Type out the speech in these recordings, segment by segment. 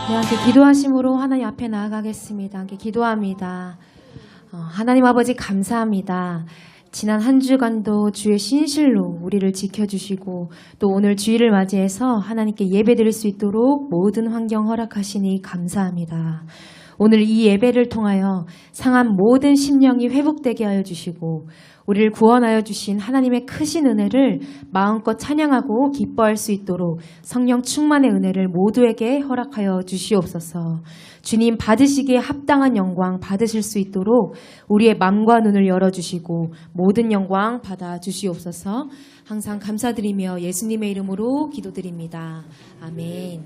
네, 함께 기도하심으로 하나님 앞에 나아가겠습니다. 함께 기도합니다. 하나님 아버지 감사합니다. 지난 한 주간도 주의 신실로 우리를 지켜주시고 또 오늘 주일을 맞이해서 하나님께 예배드릴 수 있도록 모든 환경 허락하시니 감사합니다. 오늘 이 예배를 통하여 상한 모든 심령이 회복되게 하여 주시고 우리를 구원하여 주신 하나님의 크신 은혜를 마음껏 찬양하고 기뻐할 수 있도록 성령 충만의 은혜를 모두에게 허락하여 주시옵소서. 주님 받으시기에 합당한 영광 받으실 수 있도록 우리의 마음과 눈을 열어주시고 모든 영광 받아 주시옵소서. 항상 감사드리며 예수님의 이름으로 기도드립니다. 아멘.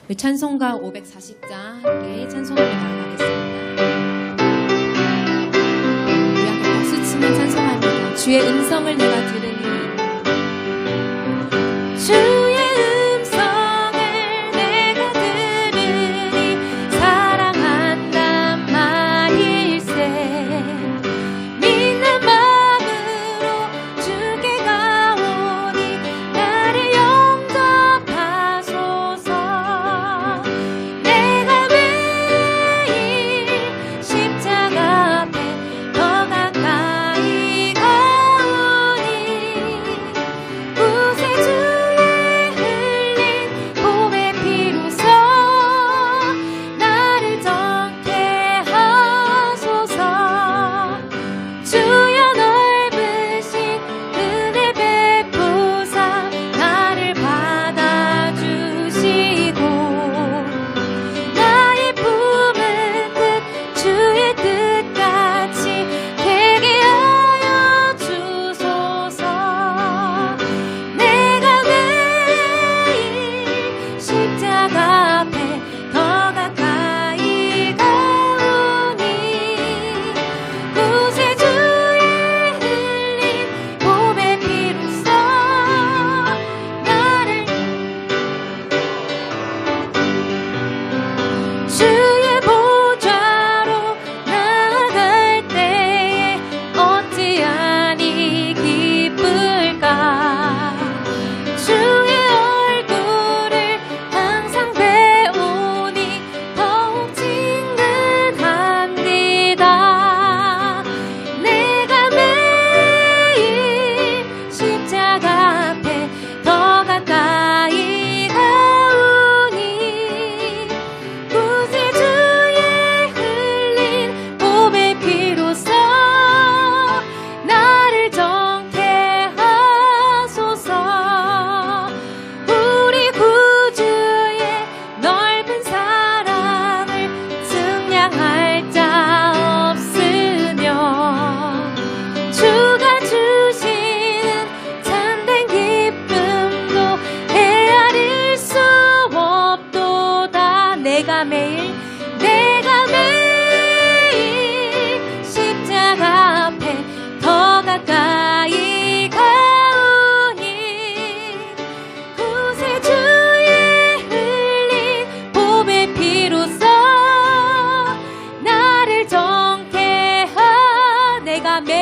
우리 찬송가 540장 함께 찬송하며 나아가겠습니다. 우리 함께 박수 치며 찬송합니다. 주의 음성을 내가 들으니 주의 음성을 내가 들으니 사랑한단 말일세 믿는 마음으로 주께 가오니 나를 영접하소서. 내가 매일 십자가 앞에 더 가까이 가오니 구세주의 흘린 봄의 피로써 나를 정케 하소서. 주여 넓으신 은혜 베푸사 나를 받아주시고 나의 품은 뜻 주의 뜻같이 되게 하여 주소서. 내가 매일 십자가 앞에 더 가까이 가오니 구세주의 흘린 봄의 피로써 나를 주의 보좌로 나아갈 때에 어찌하니 기쁠까. 주의 얼굴을 항상 배우니 더욱 친근합니다. 내가 매일 십자가 앞에 더 가까이 가오니 구세주의 흘린 봄의 피로써 나를 정케 하소서. 우리 구주의 넓은 사랑을 증량할 자 없으며 주가 주시는 참된 기쁨도 헤아릴 수 없도다. 내가 매일 십자가 앞에 더 가까이 가오니 구세주의 흘린 봄의 피로써 나를 정케 내가 매일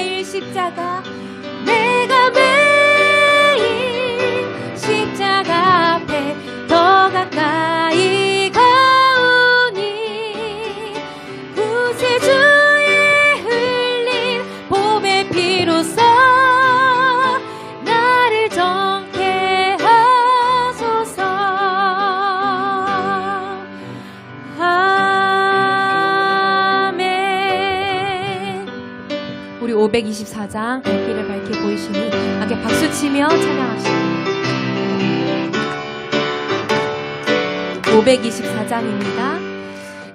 십자가 앞에 더 가까이 가오니 구세주의 흘린 봄의 피로써 나를 정케 하소서. 아멘. 우리 524장 갈 길을 밝히 보이시니 함께 박수치며 찬양합시다. 524장입니다.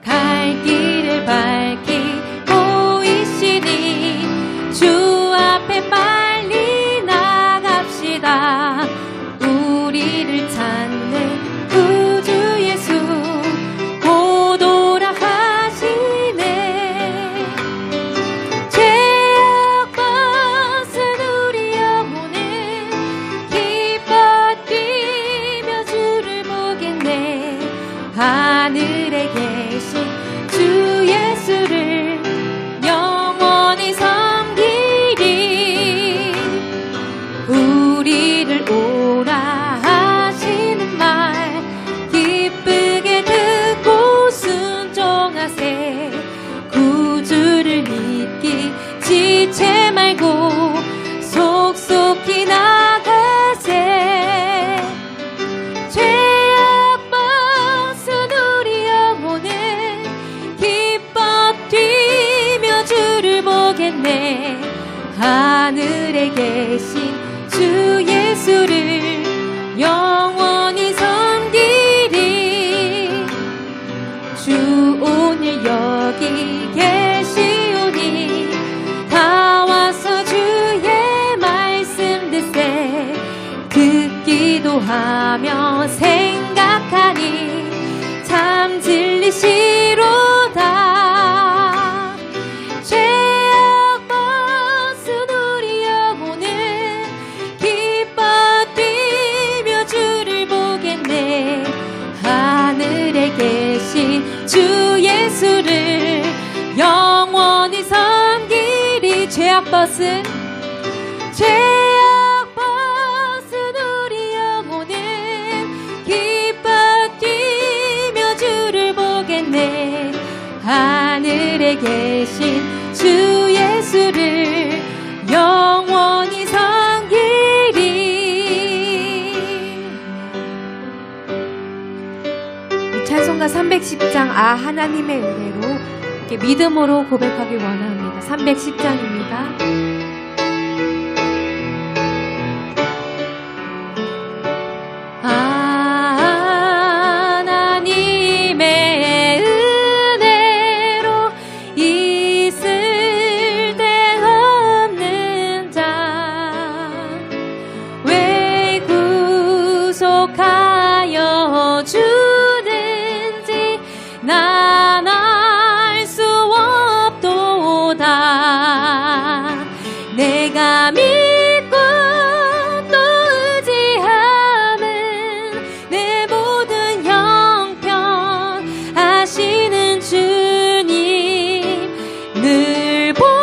갈 길을 밝히 보이시니 주 앞에 빨리 나갑시다. 우리를 찾는 구주 예수 곧 오라 하시네. 죄악 벗은 우리 영혼은 기뻐 뛰며 주를 보겠네. 하늘에 계신 주 예수를 영원히 섬기리. 우리를 오라 하시는 말 기쁘게 듣고 듣기도 하며 생각하니 참 진리시로다. 죄악 벗은 우리 영혼은 기뻐 뛰며 주를 보겠네. 하늘에 계신 주 예수를 영원히 섬기리. 죄악 벗은 우리 영혼은 기뻐 뛰며 주를 보겠네. 하늘에 계신 주 예수를 영원히 섬기리. 찬송가 310장 하나님의 은혜로 이렇게 믿음으로 고백하길 원합니다. 310장입니다. 내가 믿고 또 의지함은 내 모든 형편 하시는 주님 늘 보호해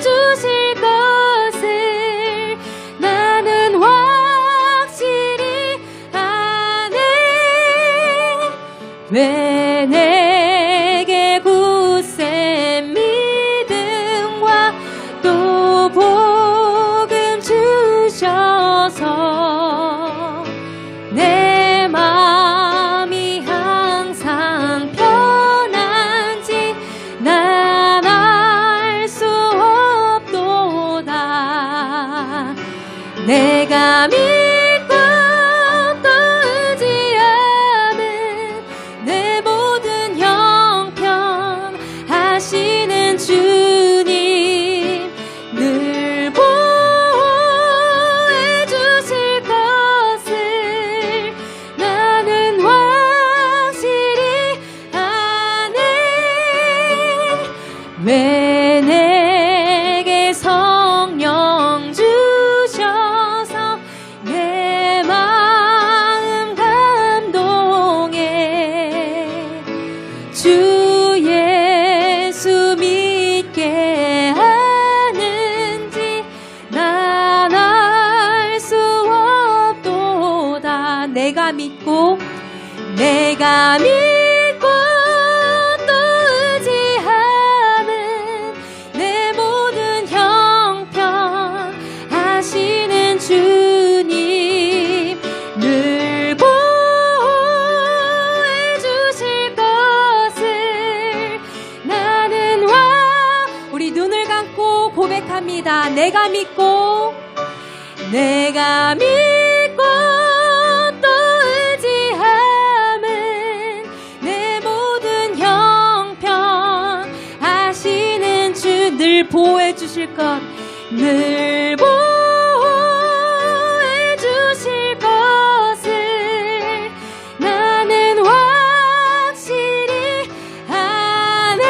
주실 것을 나는 확실히 아네. 왜 내게 굳센 또 복음 주셔서 내 마음이 항상 편한지 난 알 수 없도다. 내가 믿고 또 의지함은 내 모든 형편 하시는 주님 늘 보호해 주실 것을 나는 확실히 아네. 왜 내게 성령 주셔서 내 마음 감동해. 주 예수 믿게 내가 믿고 또 의지함은 내 모든 형편 하시는 주님 늘 보호해 주실 것을 나는 우리 눈을 감고 고백합니다. 내가 믿고 늘 보호해 주실 것, 늘 보호해 주실 것을 나는 확실히 아네.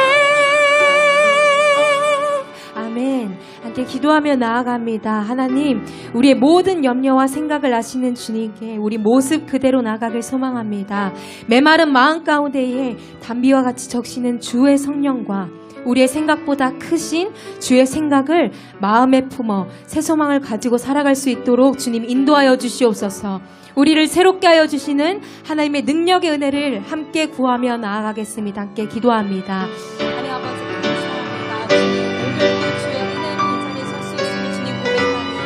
아멘. 함께 기도하며 나아갑니다. 하나님, 우리의 모든 염려와 생각을 아시는 주님께 우리 모습 그대로 나아가길 소망합니다. 메마른 마음 가운데에 단비와 같이 적시는 주의 성령과 우리의 생각보다 크신 주의 생각을 마음에 품어 새 소망을 가지고 살아갈 수 있도록 주님 인도하여 주시옵소서. 우리를 새롭게 하여 주시는 하나님의 능력의 은혜를 함께 구하며 나아가겠습니다. 함께 기도합니다. 하나님 아버지 감사합니다. 오늘도 주의 은혜로 이 자리에 설 수 있음을 주님 고백합니다.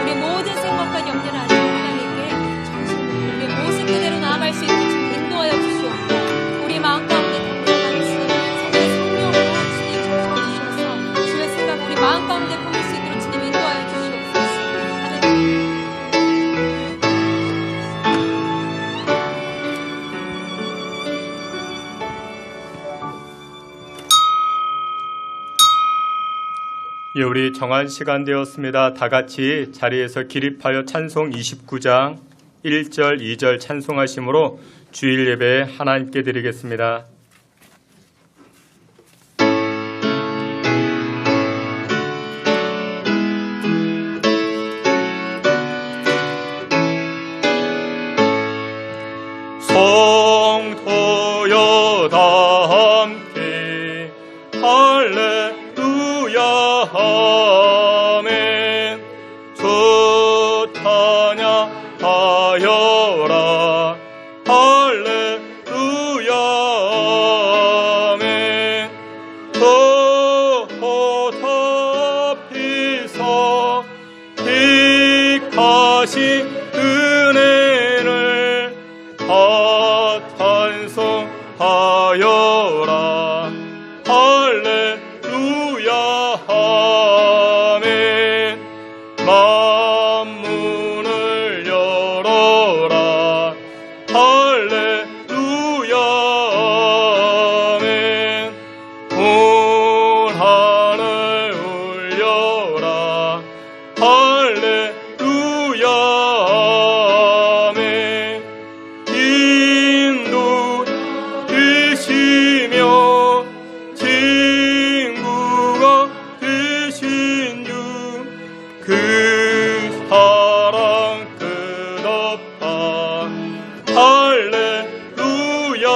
우리 모든 생각과 염려를 아시는 하나님께 정신으로 우리의 모습 그대로 나아갈 수 있도록 주님 인도하여 주시옵고 우리 마음 가운데 마음 가운데 품을 수 있도록 주님 인도하여 주시옵소서. 예, 우리 정한 시간 되었습니다. 다 같이 자리에서 기립하여 찬송 29장 1절, 2절 찬송하심으로 주일 예배 하나님께 드리겠습니다. 성도여 다 함께 할렐루야 아멘. 주 찬양하여라 할렐루야 아멘. 그보다 앞에서 택하신 은혜를 찬송하여라 할렐루야 아멘. 만문을 열어라 할렐루야 아멘. 온 하늘 울려라 할렐루야 아멘. 인도되시며 친구가 되신 주 그 사랑 끝없다 할렐루야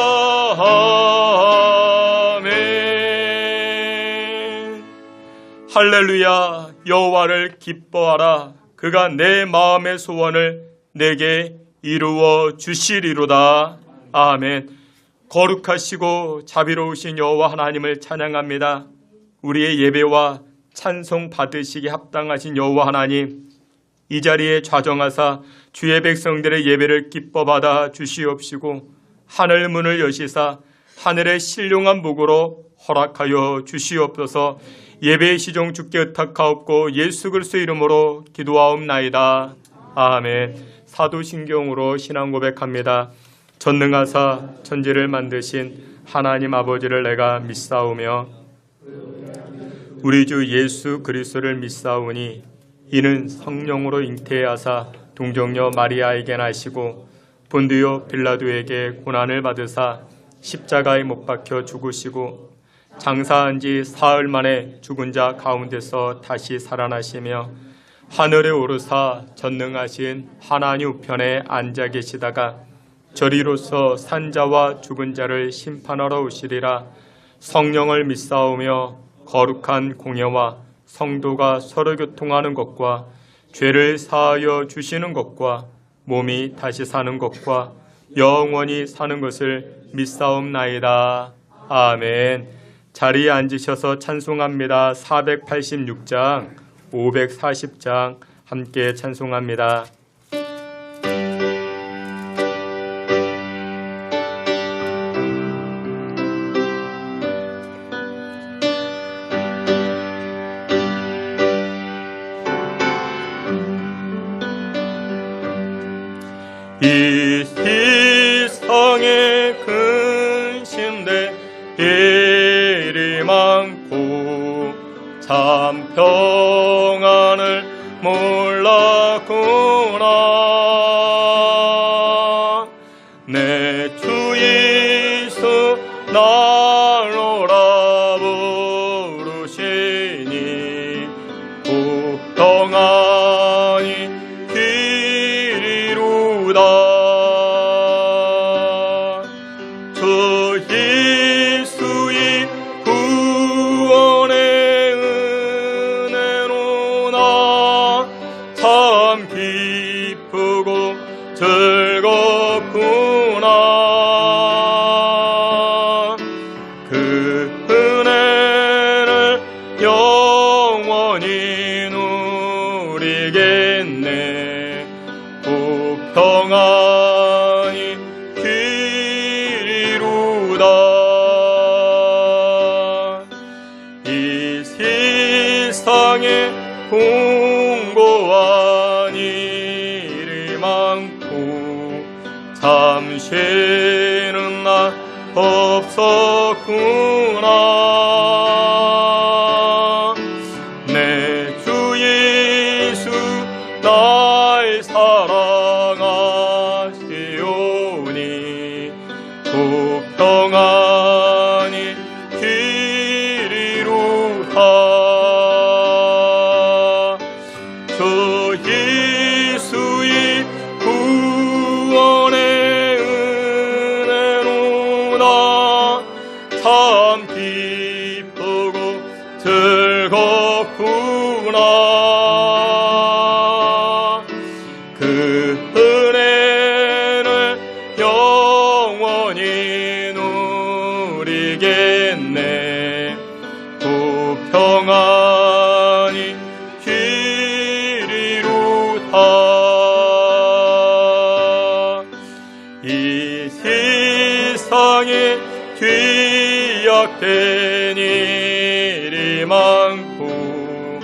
아멘. 할렐루야. 여호와를 기뻐하라. 그가 내 마음의 소원을 내게 이루어 주시리로다. 아멘. 거룩하시고 자비로우신 여호와 하나님을 찬양합니다. 우리의 예배와 찬송 받으시기 합당하신 여호와 하나님, 이 자리에 좌정하사 주의 백성들의 예배를 기뻐 받아 주시옵시고 하늘 문을 여시사 하늘의 신령한 복으로 허락하여 주시옵소서. 예배의 시종 주께 의탁하옵고 예수 그리스도 이름으로 기도하옵나이다. 아멘. 사도신경으로 신앙 고백합니다. 전능하사 천지를 만드신 하나님 아버지를 내가 믿사오며 우리 주 예수 그리스도를 믿사오니 이는 성령으로 잉태하사 동정녀 마리아에게 나시고 본디오 빌라도에게 고난을 받으사 십자가에 못 박혀 죽으시고 장사한 지 사흘 만에 죽은 자 가운데서 다시 살아나시며 하늘에 오르사 전능하신 하나님 우편에 앉아 계시다가 저리로서 산자와 죽은 자를 심판하러 오시리라. 성령을 믿사오며 거룩한 공예와 성도가 서로 교통하는 것과 죄를 사하여 주시는 것과 몸이 다시 사는 것과 영원히 사는 것을 믿사옵나이다. 아멘. 자리에 앉으셔서 찬송합니다. 486장, 540장 함께 찬송합니다. 이 세상에 근심돼 일이 많고 참 평안을 몰랐구나. 내 주 예수 나로라 부르시니 평안이 주 예수의 구원의 은혜로 나 참 기쁘고 즐겁구나. 그 은혜를 영원히 누리겠네. 그 평안이 이 세상에 공고한 일이 많고 참 쉬는 날 없었구나. 내 사랑하시오니 그 평안이 길이로다. 주 예수의 구원의 은혜로다. 참 기쁘고 즐겁구나. 그 은혜를 영원히 누리겠네. 그 평안이 길이로다. 이 세상에 죄악된 일이 많고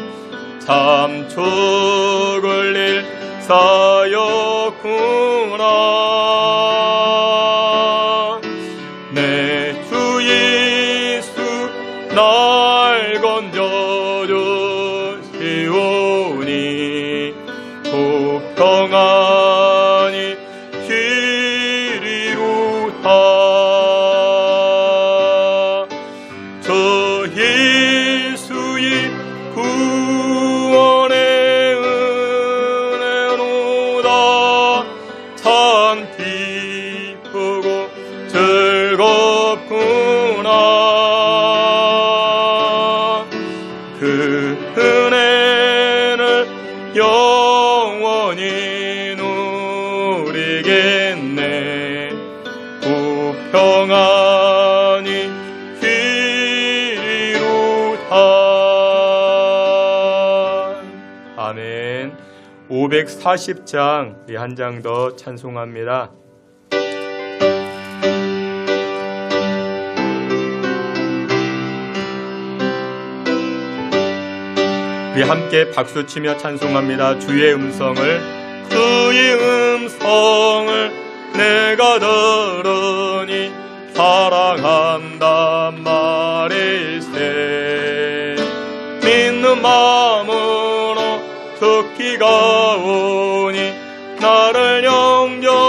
참 죽을 일 쌓였구나. 내 주 예수 날 건져주시오니 그 평안이 길이로다. 저 예수의 구원의 은혜로다. 참 기쁘고 즐겁구나. 그 은혜를 영원히 누리겠네. 그 평안이 길이로다. 아멘. 540장 한 장 더 찬송합니다. 우리 함께 박수치며 찬송합니다. 주의 음성을, 주의 음성을 내가 들으니 사랑한단 말일세. 믿는 마음으로 듣기가 오니 나를 영접하소서.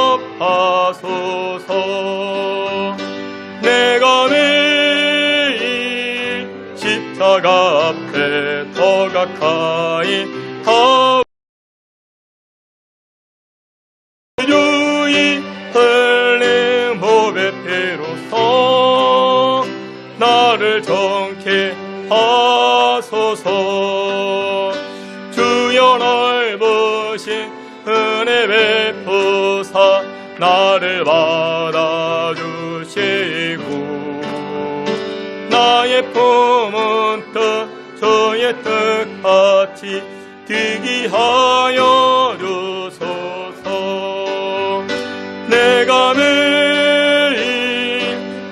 내가 매일 십자가 앞에 더 가까이 주의 흘린 보배 피로써 나를 정케 하소서. 주여 넓으신 은혜 베푸사 나를 받아주시고 나의 품은 뜻 주의 뜻같이 되게 하여 주소서. 내가 매일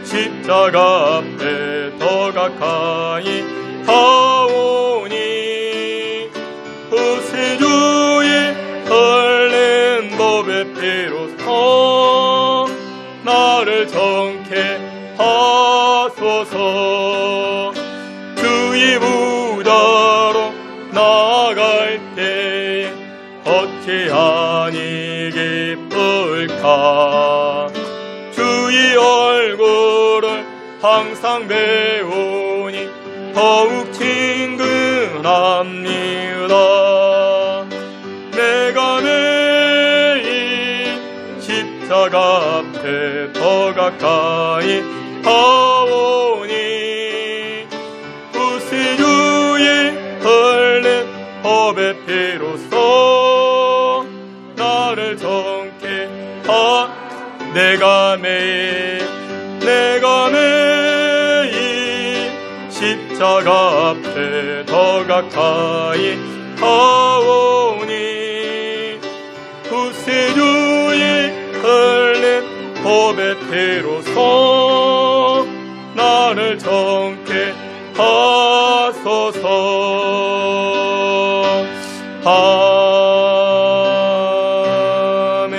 십자가 앞에 더 가까이 가오니 구세주의 흘린 보배 피로써 나를 정케 하소서. 주의 부자로 나아갈 때에 어찌하니 기쁠까. 주의 얼굴을 항상 배우니 더욱 친근합니다. 내가 매일 십자가 앞에 더 가까이 가오니 구세주의 흘린 보배 피로써 나를 정케 내가 매일 십자가 앞에 더 가까이 가오니 구세주의 흘린 보배 피로써 나를 정케 하소서. 아멘.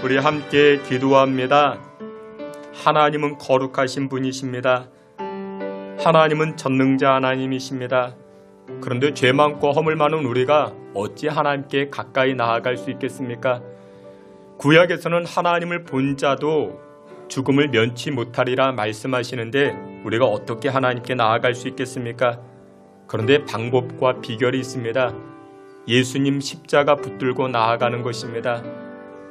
우리 함께 기도합니다. 하나님은 거룩하신 분이십니다. 하나님은 전능자 하나님이십니다. 그런데 죄 많고 허물 많은 우리가 어찌 하나님께 가까이 나아갈 수 있겠습니까? 구약에서는 하나님을 본 자도 죽음을 면치 못하리라 말씀하시는데 우리가 어떻게 하나님께 나아갈 수 있겠습니까? 그런데 방법과 비결이 있습니다. 예수님 십자가 붙들고 나아가는 것입니다.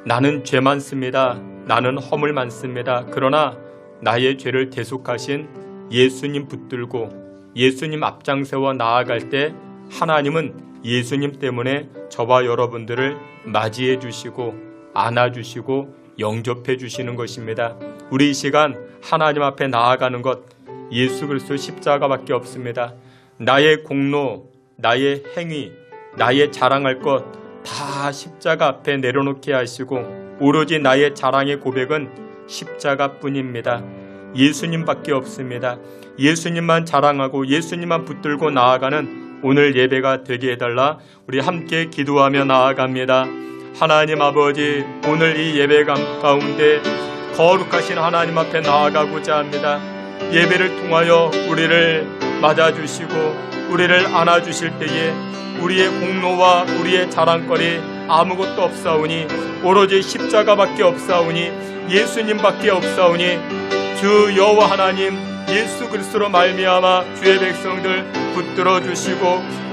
나는 죄 많습니다. 나는 허물 많습니다. 그러나 나의 죄를 대속하신 예수님 붙들고 예수님 앞장세워 나아갈 때 하나님은 예수님 때문에 저와 여러분들을 맞이해 주시고 안아주시고 영접해 주시는 것입니다. 우리 이 시간 하나님 앞에 나아가는 것 예수 그리스도 십자가밖에 없습니다. 나의 공로, 나의 행위, 나의 자랑할 것 다 십자가 앞에 내려놓게 하시고 오로지 나의 자랑의 고백은 십자가뿐입니다. 예수님밖에 없습니다. 예수님만 자랑하고 예수님만 붙들고 나아가는 오늘 예배가 되게 해달라 우리 함께 기도하며 나아갑니다. 하나님 아버지, 오늘 이 예배 가운데 거룩하신 하나님 앞에 나아가고자 합니다. 예배를 통하여 우리를 맞아주시고 우리를 안아주실 때에 우리의 공로와 우리의 자랑거리 아무것도 없사오니 오로지 십자가밖에 없사오니 예수님밖에 없사오니 주 여호와 하나님 예수 그리스도로 말미암아 주의 백성들 붙들어 주시고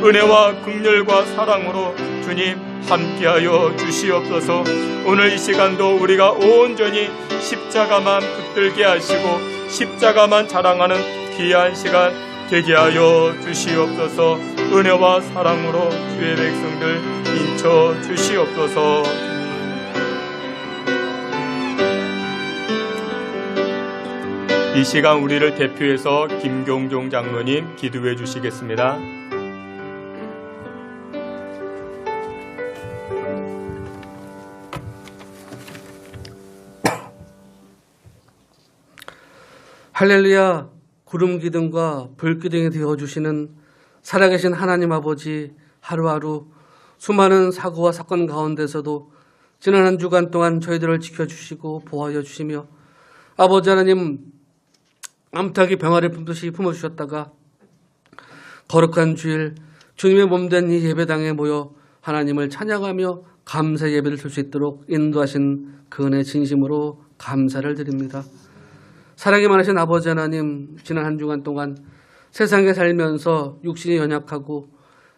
은혜와 긍휼과 사랑으로 주님 함께하여 주시옵소서. 오늘 이 시간도 우리가 온전히 십자가만 붙들게 하시고 십자가만 자랑하는 귀한 시간 되게 하여 주시옵소서. 은혜와 사랑으로 주의 백성들 인쳐 주시옵소서. 이 시간 우리를 대표해서 김경종 장로님 기도해 주시겠습니다. 할렐루야. 구름 기둥과 불 기둥이 되어주시는 살아계신 하나님 아버지, 하루하루 수많은 사고와 사건 가운데서도 지난 한 주간 동안 저희들을 지켜주시고 보호하여 주시며 아버지 하나님 암탉이 병아를 품듯이 품어주셨다가 거룩한 주일 주님의 몸된 이 예배당에 모여 하나님을 찬양하며 감사 예배를 드릴 수 있도록 인도하신 그 은혜 진심으로 감사를 드립니다. 사랑이 많으신 아버지 하나님, 지난 한 주간 동안 세상에 살면서 육신이 연약하고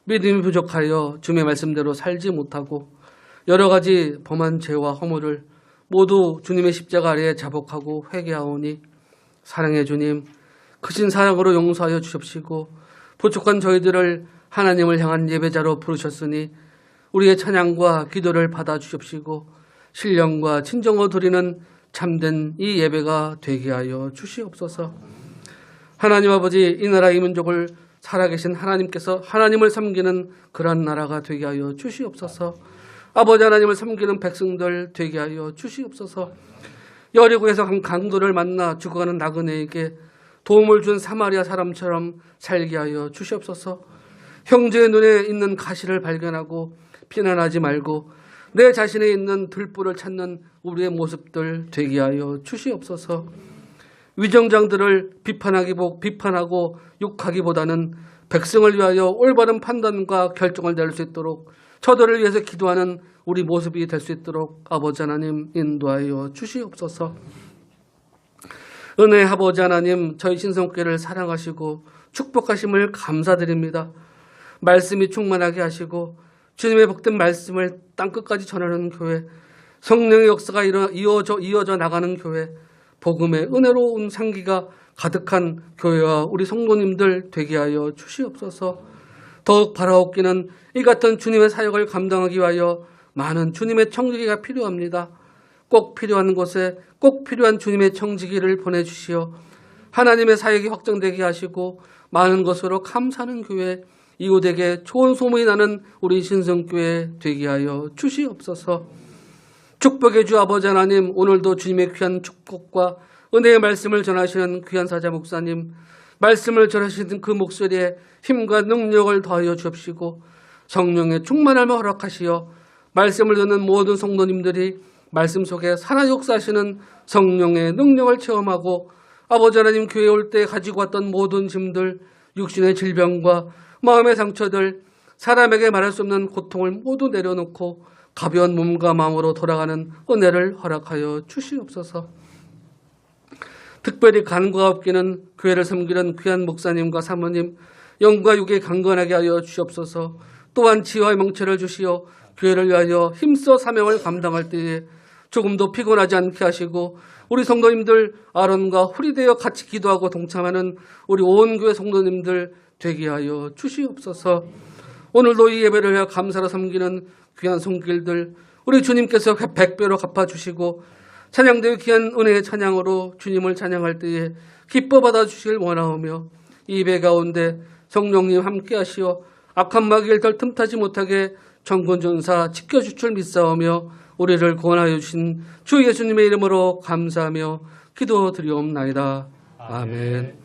믿음이 부족하여 주님의 말씀대로 살지 못하고 여러 가지 범한 죄와 허물을 모두 주님의 십자가 아래에 자복하고 회개하오니 사랑의 주님, 크신 사랑으로 용서하여 주십시고 부족한 저희들을 하나님을 향한 예배자로 부르셨으니 우리의 찬양과 기도를 받아주십시고 신령과 친정으로 드리는 참된 이 예배가 되게 하여 주시옵소서. 하나님 아버지, 이 나라 이 민족을 살아계신 하나님께서 하나님을 섬기는 그런 나라가 되게 하여 주시옵소서. 아버지 하나님을 섬기는 백성들 되게 하여 주시옵소서. 여리고에서 강도를 만나 죽어가는 나그네에게 도움을 준 사마리아 사람처럼 살게 하여 주시옵소서. 형제의 눈에 있는 가시를 발견하고 비난하지 말고 내 자신에 있는 들불을 찾는 우리의 모습들 되게 하여 주시옵소서. 위정장들을 비판하고 욕하기보다는 백성을 위하여 올바른 판단과 결정을 내릴 수 있도록 저들을 위해서 기도하는 우리 모습이 될 수 있도록 아버지 하나님 인도하여 주시옵소서. 은혜의 아버지 하나님, 저희 신성교회를 사랑하시고 축복하심을 감사드립니다. 말씀이 충만하게 하시고 주님의 복된 말씀을 땅끝까지 전하는 교회, 성령의 역사가 이어져 나가는 교회, 복음의 은혜로운 향기가 가득한 교회와 우리 성도님들 되게 하여 주시옵소서. 더욱 바라옵기는 이 같은 주님의 사역을 감당하기 위하여 많은 주님의 청지기가 필요합니다. 꼭 필요한 곳에 꼭 필요한 주님의 청지기를 보내주시어 하나님의 사역이 확정되게 하시고 많은 것으로 감사하는 교회, 이웃에게 좋은 소문이 나는 우리 신성교회 되게 하여 주시옵소서. 축복의 주 아버지 하나님, 오늘도 주님의 귀한 축복과 은혜의 말씀을 전하시는 귀한 사자 목사님, 말씀을 전하시는 그 목소리에 힘과 능력을 더하여 주옵시고 성령의 충만함을 허락하시어 말씀을 듣는 모든 성도님들이 말씀 속에 살아 역사하시는 성령의 능력을 체험하고 아버지 하나님, 교회에 올 때 가지고 왔던 모든 짐들, 육신의 질병과 마음의 상처들, 사람에게 말할 수 없는 고통을 모두 내려놓고 가벼운 몸과 마음으로 돌아가는 은혜를 허락하여 주시옵소서. 특별히 간과 없기는 교회를 섬기는 귀한 목사님과 사모님 영과 육에 강건하게 하여 주시옵소서. 또한 지혜와 명철을 주시어 교회를 위하여 힘써 사명을 감당할 때에 조금도 피곤하지 않게 하시고 우리 성도님들 아론과 훌이되어 같이 기도하고 동참하는 우리 온 교회 성도님들 되게 하여 주시옵소서. 오늘도 이 예배를 위하여 감사로 섬기는 귀한 손길들 우리 주님께서 100배로 갚아주시고 찬양대의 귀한 은혜의 찬양으로 주님을 찬양할 때에 기뻐 받아주시길 원하오며 이 예배 가운데 성령님 함께 하시어 악한 마귀를 덜 틈타지 못하게 전군전사 지켜줄 줄 믿사오며 우리를 구원하여 주신 주 예수님의 이름으로 감사하며 기도드리옵나이다. 아멘.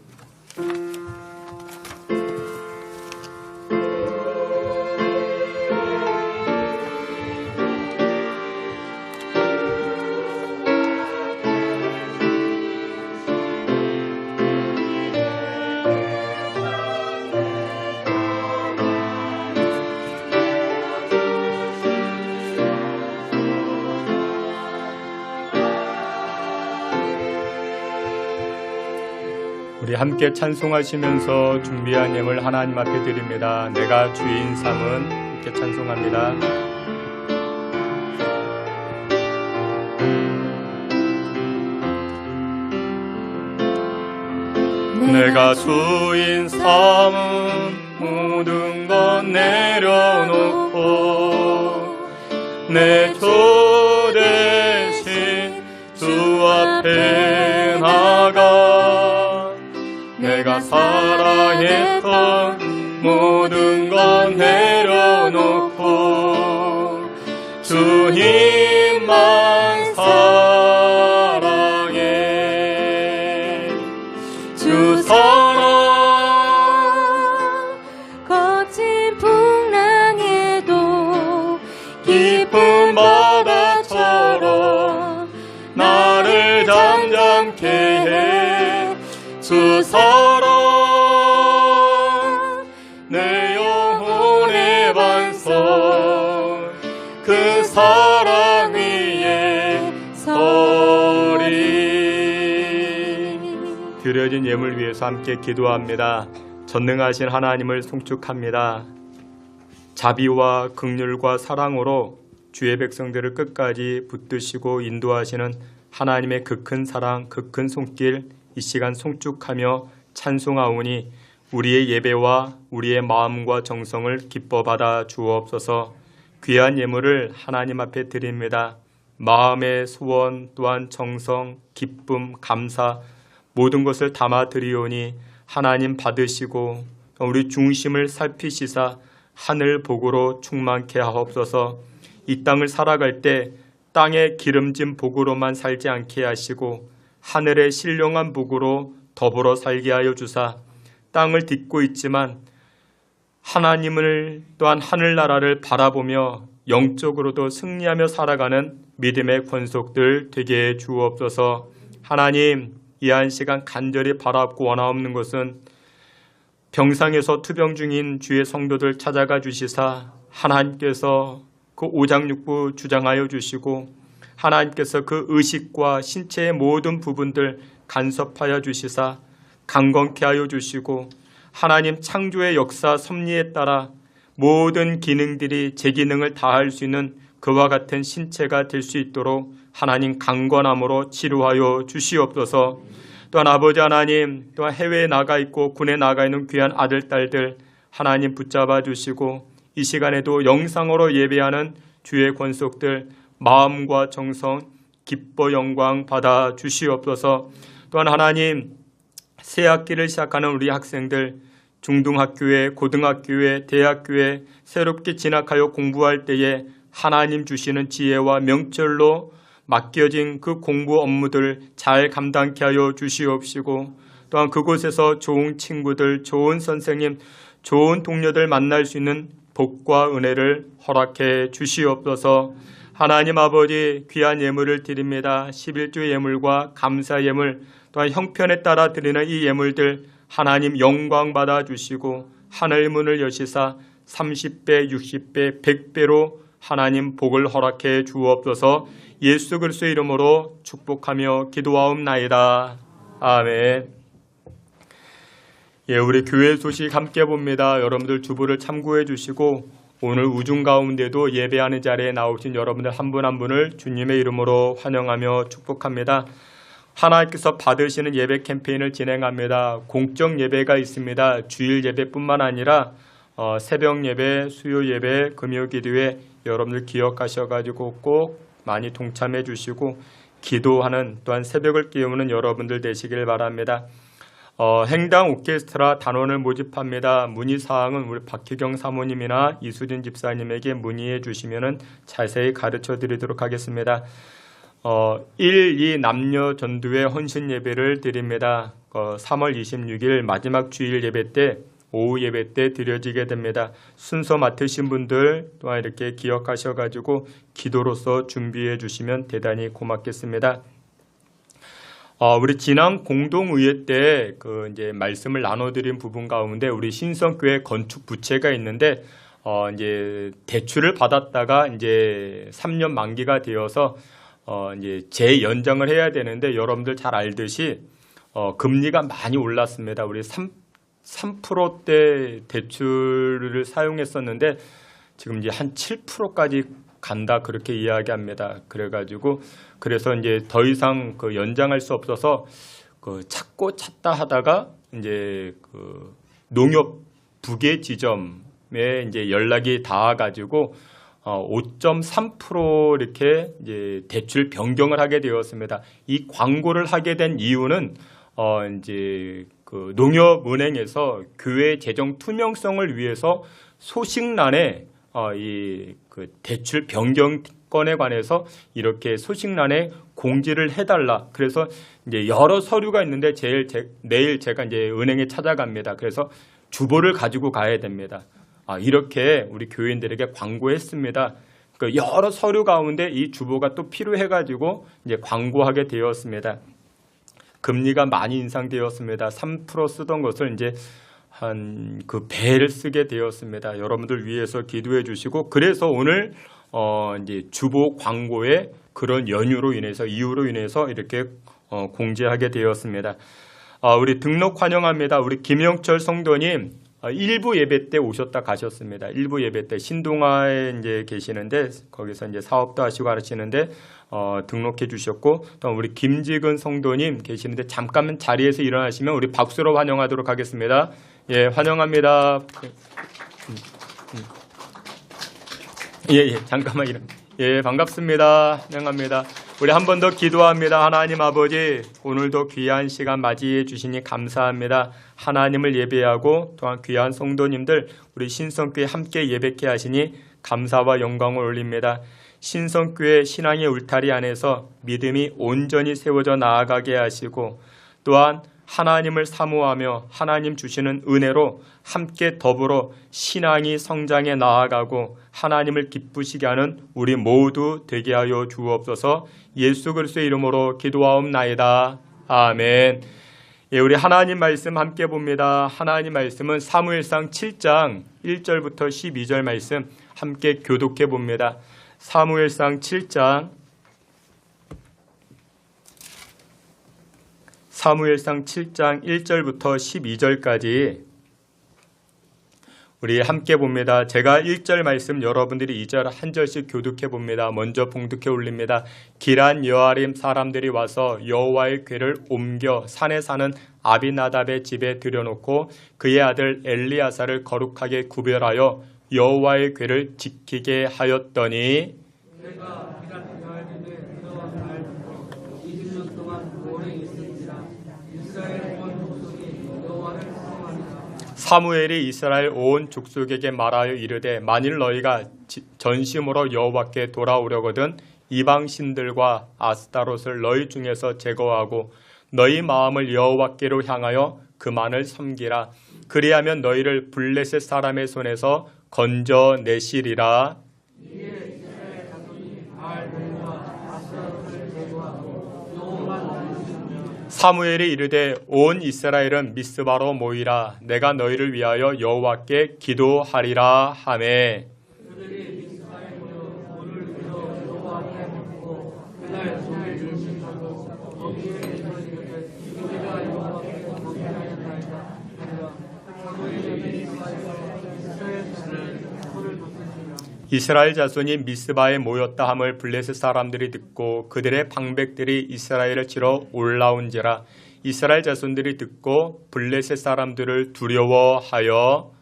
우리 함께 찬송하시면서 준비한 예물 하나님 앞에 드립니다. 내가 주인 삼은 함께 찬송합니다. 내가 주인 삼은 모든 것 내려놓고 내 주 대신 주 앞에 나가 내가 사랑했던 모든 것 내려놓고 주님만 사랑해. 주 사랑 거친 풍랑에도 깊은 바다처럼 나를 잠잠케 해. 주 사랑 내 영혼의 반석 그 사랑 위에 서리. 드려진 예물 위해서 함께 기도합니다. 전능하신 하나님을 송축합니다. 자비와 긍휼과 사랑으로 주의 백성들을 끝까지 붙드시고 인도하시는 하나님의 그 큰 사랑, 그 큰 손길 이 시간 송축하며 찬송하오니 우리의 예배와 우리의 마음과 정성을 기뻐 받아 주옵소서. 귀한 예물을 하나님 앞에 드립니다. 마음의 소원 또한 정성, 기쁨, 감사 모든 것을 담아 드리오니 하나님 받으시고 우리 중심을 살피시사 하늘 복으로 충만케 하옵소서. 이 땅을 살아갈 때 땅의 기름진 복으로만 살지 않게 하시고 하늘의 신령한 복으로 더불어 살게 하여 주사 땅을 딛고 있지만 하나님을 또한 하늘나라를 바라보며 영적으로도 승리하며 살아가는 믿음의 권속들 되게 해 주옵소서. 하나님 이 한 시간 간절히 바라옵고 원하옵는 것은 병상에서 투병 중인 주의 성도들 찾아가 주시사 하나님께서 그 오장육부 주장하여 주시고 하나님께서 그 의식과 신체의 모든 부분들 간섭하여 주시사 강건케 하여 주시고 하나님 창조의 역사 섭리에 따라 모든 기능들이 제 기능을 다할 수 있는 그와 같은 신체가 될 수 있도록 하나님 강건함으로 치료하여 주시옵소서. 또한 아버지 하나님 또한 해외에 나가 있고 군에 나가 있는 귀한 아들 딸들 하나님 붙잡아 주시고 이 시간에도 영상으로 예배하는 주의 권속들 마음과 정성 기뻐 영광 받아 주시옵소서. 또한 하나님 새 학기를 시작하는 우리 학생들 중등학교에 고등학교에 대학교에 새롭게 진학하여 공부할 때에 하나님 주시는 지혜와 명철로 맡겨진 그 공부 업무들 잘 감당케 하여 주시옵시고 또한 그곳에서 좋은 친구들 좋은 선생님 좋은 동료들 만날 수 있는 복과 은혜를 허락해 주시옵소서. 하나님 아버지 귀한 예물을 드립니다. 11조 예물과 감사 예물 또한 형편에 따라 드리는 이 예물들 하나님 영광 받아 주시고 하늘 문을 여시사 30배, 60배, 100배로 하나님 복을 허락해 주옵소서. 예수 그리스도의 이름으로 축복하며 기도하옵나이다. 아멘. 예, 우리 교회 소식 함께 봅니다. 여러분들 주보를 참고해 주시고 오늘 우중 가운데도 예배하는 자리에 나오신 여러분들 한 분 한 분을 주님의 이름으로 환영하며 축복합니다. 하나님께서 받으시는 예배 캠페인을 진행합니다. 공적 예배가 있습니다. 주일 예배뿐만 아니라 새벽 예배, 수요 예배, 금요 기도회 여러분들 기억하셔가지고 꼭 많이 동참해 주시고 기도하는 또한 새벽을 깨우는 여러분들 되시길 바랍니다. 행당 오케스트라 단원을 모집합니다. 문의사항은 우리 박희경 사모님이나 이수진 집사님에게 문의해 주시면 자세히 가르쳐 드리도록 하겠습니다. 1, 2 남녀 전도회 헌신 예배를 드립니다. 3월 26일 마지막 주일 예배 때 오후 예배 때 드려지게 됩니다. 순서 맡으신 분들 또한 이렇게 기억하셔가지고 기도로서 준비해 주시면 대단히 고맙겠습니다. 우리 지난 공동의회 때 이제 말씀을 나눠드린 부분 가운데 우리 신성교회 건축 부채가 있는데 이제 대출을 받았다가 이제 3년 만기가 되어서 이제 재연장을 해야 되는데 여러분들 잘 알듯이 금리가 많이 올랐습니다. 우리 3%대 대출을 사용했었는데 지금 이제 한 7%까지 간다 그렇게 이야기합니다. 그래서 이제 더 이상 연장할 수 없어서 찾고 찾다 하다가 이제 농협 부계 지점에 이제 연락이 닿아가지고 5.3% 이렇게 이제 대출 변경을 하게 되었습니다. 이 광고를 하게 된 이유는 이제 농협은행에서 교회 재정 투명성을 위해서 소식란에 이 대출 변경건에 관해서 이렇게 소식란에 공지를 해달라. 그래서 이제 여러 서류가 있는데 내일 제가 이제 은행에 찾아갑니다. 그래서 주보를 가지고 가야 됩니다. 이렇게 우리 교인들에게 광고했습니다. 여러 서류 가운데 이 주보가 또 필요해가지고 이제 광고하게 되었습니다. 금리가 많이 인상되었습니다. 3% 쓰던 것을 이제 한 배를 쓰게 되었습니다. 여러분들 위해서 기도해 주시고 그래서 오늘 이제 주보 광고에 그런 이유로 인해서 이렇게 공지하게 되었습니다. 우리 등록 환영합니다. 우리 김영철 성도님 일부 예배 때 오셨다 가셨습니다. 일부 예배 때 신동아에 이제 계시는데 거기서 이제 사업도 하시고 하시는데 등록해 주셨고 또 우리 김지근 성도님 계시는데 잠깐만 자리에서 일어나시면 우리 박수로 환영하도록 하겠습니다. 예, 환영합니다. 잠깐만 예, 반갑습니다. 환영합니다. 우리 한 번 더 기도합니다. 하나님 아버지, 오늘도 귀한 시간 맞이해 주시니 감사합니다. 하나님을 예배하고 또한 귀한 성도님들 우리 신성교회 함께 예배케 하시니 감사와 영광을 올립니다. 신성교회 신앙의 울타리 안에서 믿음이 온전히 세워져 나아가게 하시고 또한 하나님을 사모하며 하나님 주시는 은혜로 함께 더불어 신앙이 성장해 나아가고 하나님을 기쁘시게 하는 우리 모두 되게 하여 주옵소서. 예수 그리스도의 이름으로 기도하옵나이다. 아멘. 예, 우리 하나님 말씀 함께 봅니다. 하나님 말씀은 사무엘상 7장 1절부터 12절 말씀 함께 교독해 봅니다. 사무엘상 7장 1절부터 12절까지 우리 함께 봅니다. 제가 1절 말씀 여러분들이 2절 한 절씩 교독해 봅니다. 먼저 봉독해 올립니다. 기란 여아림 사람들이 와서 여호와의 궤를 옮겨 산에 사는 아비나답의 집에 들여놓고 그의 아들 엘리야사를 거룩하게 구별하여 여호와의 궤를 지키게 하였더니 사무엘이 이스라엘 온 족속에게 말하여 이르되 만일 너희가 전심으로 여호와께 돌아오려거든 이방 신들과 아스타롯을 너희 중에서 제거하고 너희 마음을 여호와께로 향하여 그만을 섬기라. 그리하면 너희를 블레셋 사람의 손에서 건져내시리라. 사무엘이 이르되 온 이스라엘은 미스바로 모이라 내가 너희를 위하여 여호와께 기도하리라 하매 이스라엘 자손이 미스바에 모였다 함을 블레셋 사람들이 듣고 그들의 방백들이 이스라엘을 치러 올라온지라 이스라엘 자손들이 듣고 블레셋 사람들을 두려워하여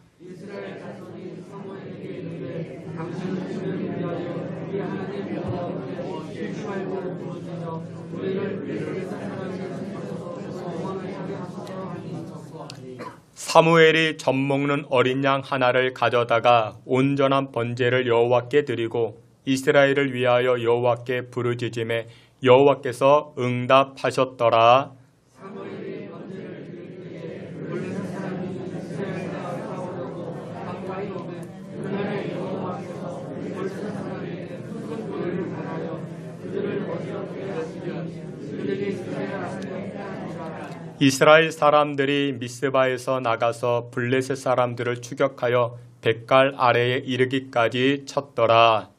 사무엘이 젖먹는 어린 양 하나를 가져다가 온전한 번제를 여호와께 드리고 이스라엘을 위하여 여호와께 부르짖음에 여호와께서 응답하셨더라. 이스라엘 사람들이 미스바에서 나가서 블레셋 사람들을 추격하여 뱃갈 아래에 이르기까지 쳤더라.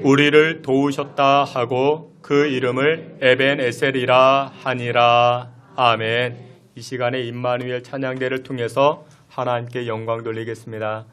우리를 도우셨다 하고 그 이름을 에벤에셀이라 하니라. 아멘. 이 시간에 임마누엘 찬양대를 통해서 하나님께 영광 돌리겠습니다.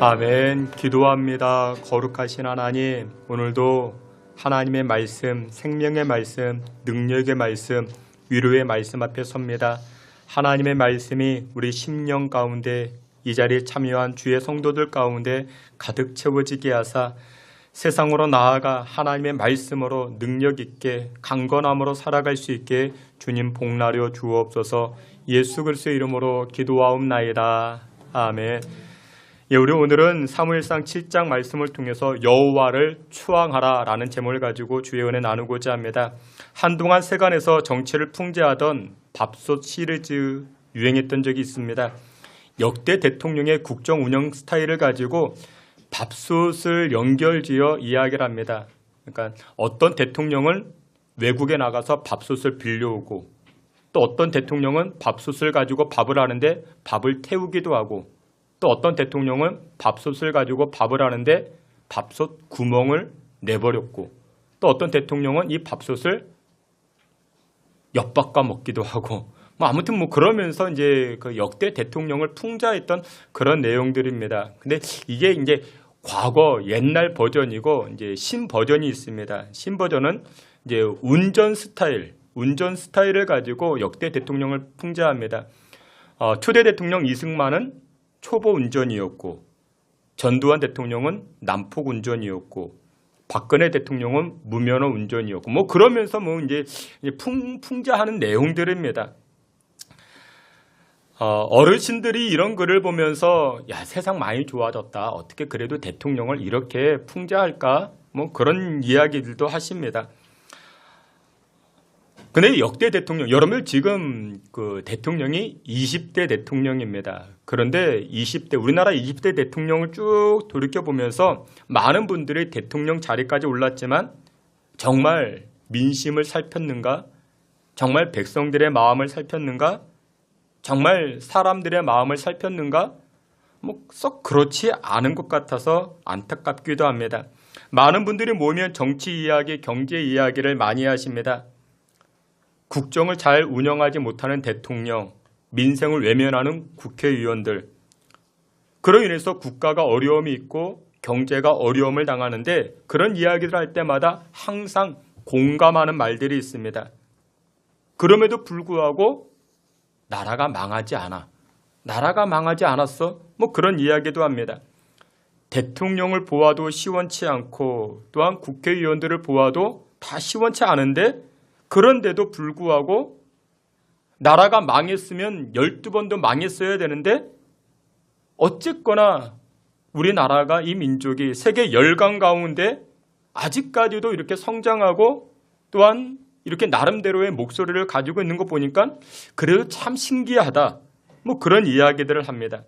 아멘. 기도합니다. 거룩하신 하나님, 오늘도 하나님의 말씀, 생명의 말씀, 능력의 말씀, 위로의 말씀 앞에 섭니다. 하나님의 말씀이 우리 심령 가운데 이 자리에 참여한 주의 성도들 가운데 가득 채워지게 하사 세상으로 나아가 하나님의 말씀으로 능력 있게 강건함으로 살아갈 수 있게 주님 복나려 주옵소서. 예수 그리스도의 이름으로 기도하옵나이다. 아멘. 예, 우리 오늘은 사무엘상 7장 말씀을 통해서 여호와를 추앙하라라는 제목을 가지고 주의 은혜 나누고자 합니다. 한동안 세간에서 정치를 풍자하던 밥솥 시리즈 유행했던 적이 있습니다. 역대 대통령의 국정 운영 스타일을 가지고 밥솥을 연결지어 이야기를 합니다. 그러니까 어떤 대통령은 외국에 나가서 밥솥을 빌려오고 또 어떤 대통령은 밥솥을 가지고 밥을 하는데 밥을 태우기도 하고 또 어떤 대통령은 밥솥을 가지고 밥을 하는데 밥솥 구멍을 내버렸고 또 어떤 대통령은 이 밥솥을 엿바꿔 먹기도 하고 아무튼 그러면서 이제 그 역대 대통령을 풍자했던 그런 내용들입니다. 근데 이게 이제 과거 옛날 버전이고 이제 신 버전이 있습니다. 신 버전은 이제 운전 스타일을 가지고 역대 대통령을 풍자합니다. 초대 대통령 이승만은 초보 운전이었고 전두환 대통령은 난폭 운전이었고 박근혜 대통령은 무면허 운전이었고 그러면서 이제 풍자하는 내용들입니다. 어르신들이 이런 글을 보면서 야, 세상 많이 좋아졌다. 어떻게 그래도 대통령을 이렇게 풍자할까? 그런 이야기들도 하십니다. 근데 역대 대통령, 여러분 지금 그 대통령이 20대 대통령입니다. 그런데 우리나라 20대 대통령을 쭉 돌이켜보면서 많은 분들이 대통령 자리까지 올랐지만 정말 민심을 살폈는가? 정말 백성들의 마음을 살폈는가? 정말 사람들의 마음을 살폈는가? 썩 그렇지 않은 것 같아서 안타깝기도 합니다. 많은 분들이 모이면 정치 이야기, 경제 이야기를 많이 하십니다. 국정을 잘 운영하지 못하는 대통령, 민생을 외면하는 국회의원들. 그로 인해서 국가가 어려움이 있고 경제가 어려움을 당하는데 그런 이야기를 할 때마다 항상 공감하는 말들이 있습니다. 그럼에도 불구하고 나라가 망하지 않아. 나라가 망하지 않았어? 그런 이야기도 합니다. 대통령을 보아도 시원치 않고 또한 국회의원들을 보아도 다 시원치 않은데 그런데도 불구하고 나라가 망했으면 12번도 망했어야 되는데 어쨌거나 우리나라가 이 민족이 세계 열강 가운데 아직까지도 이렇게 성장하고 또한 이렇게 나름대로의 목소리를 가지고 있는 거 보니까 그래도 참 신기하다. 그런 이야기들을 합니다.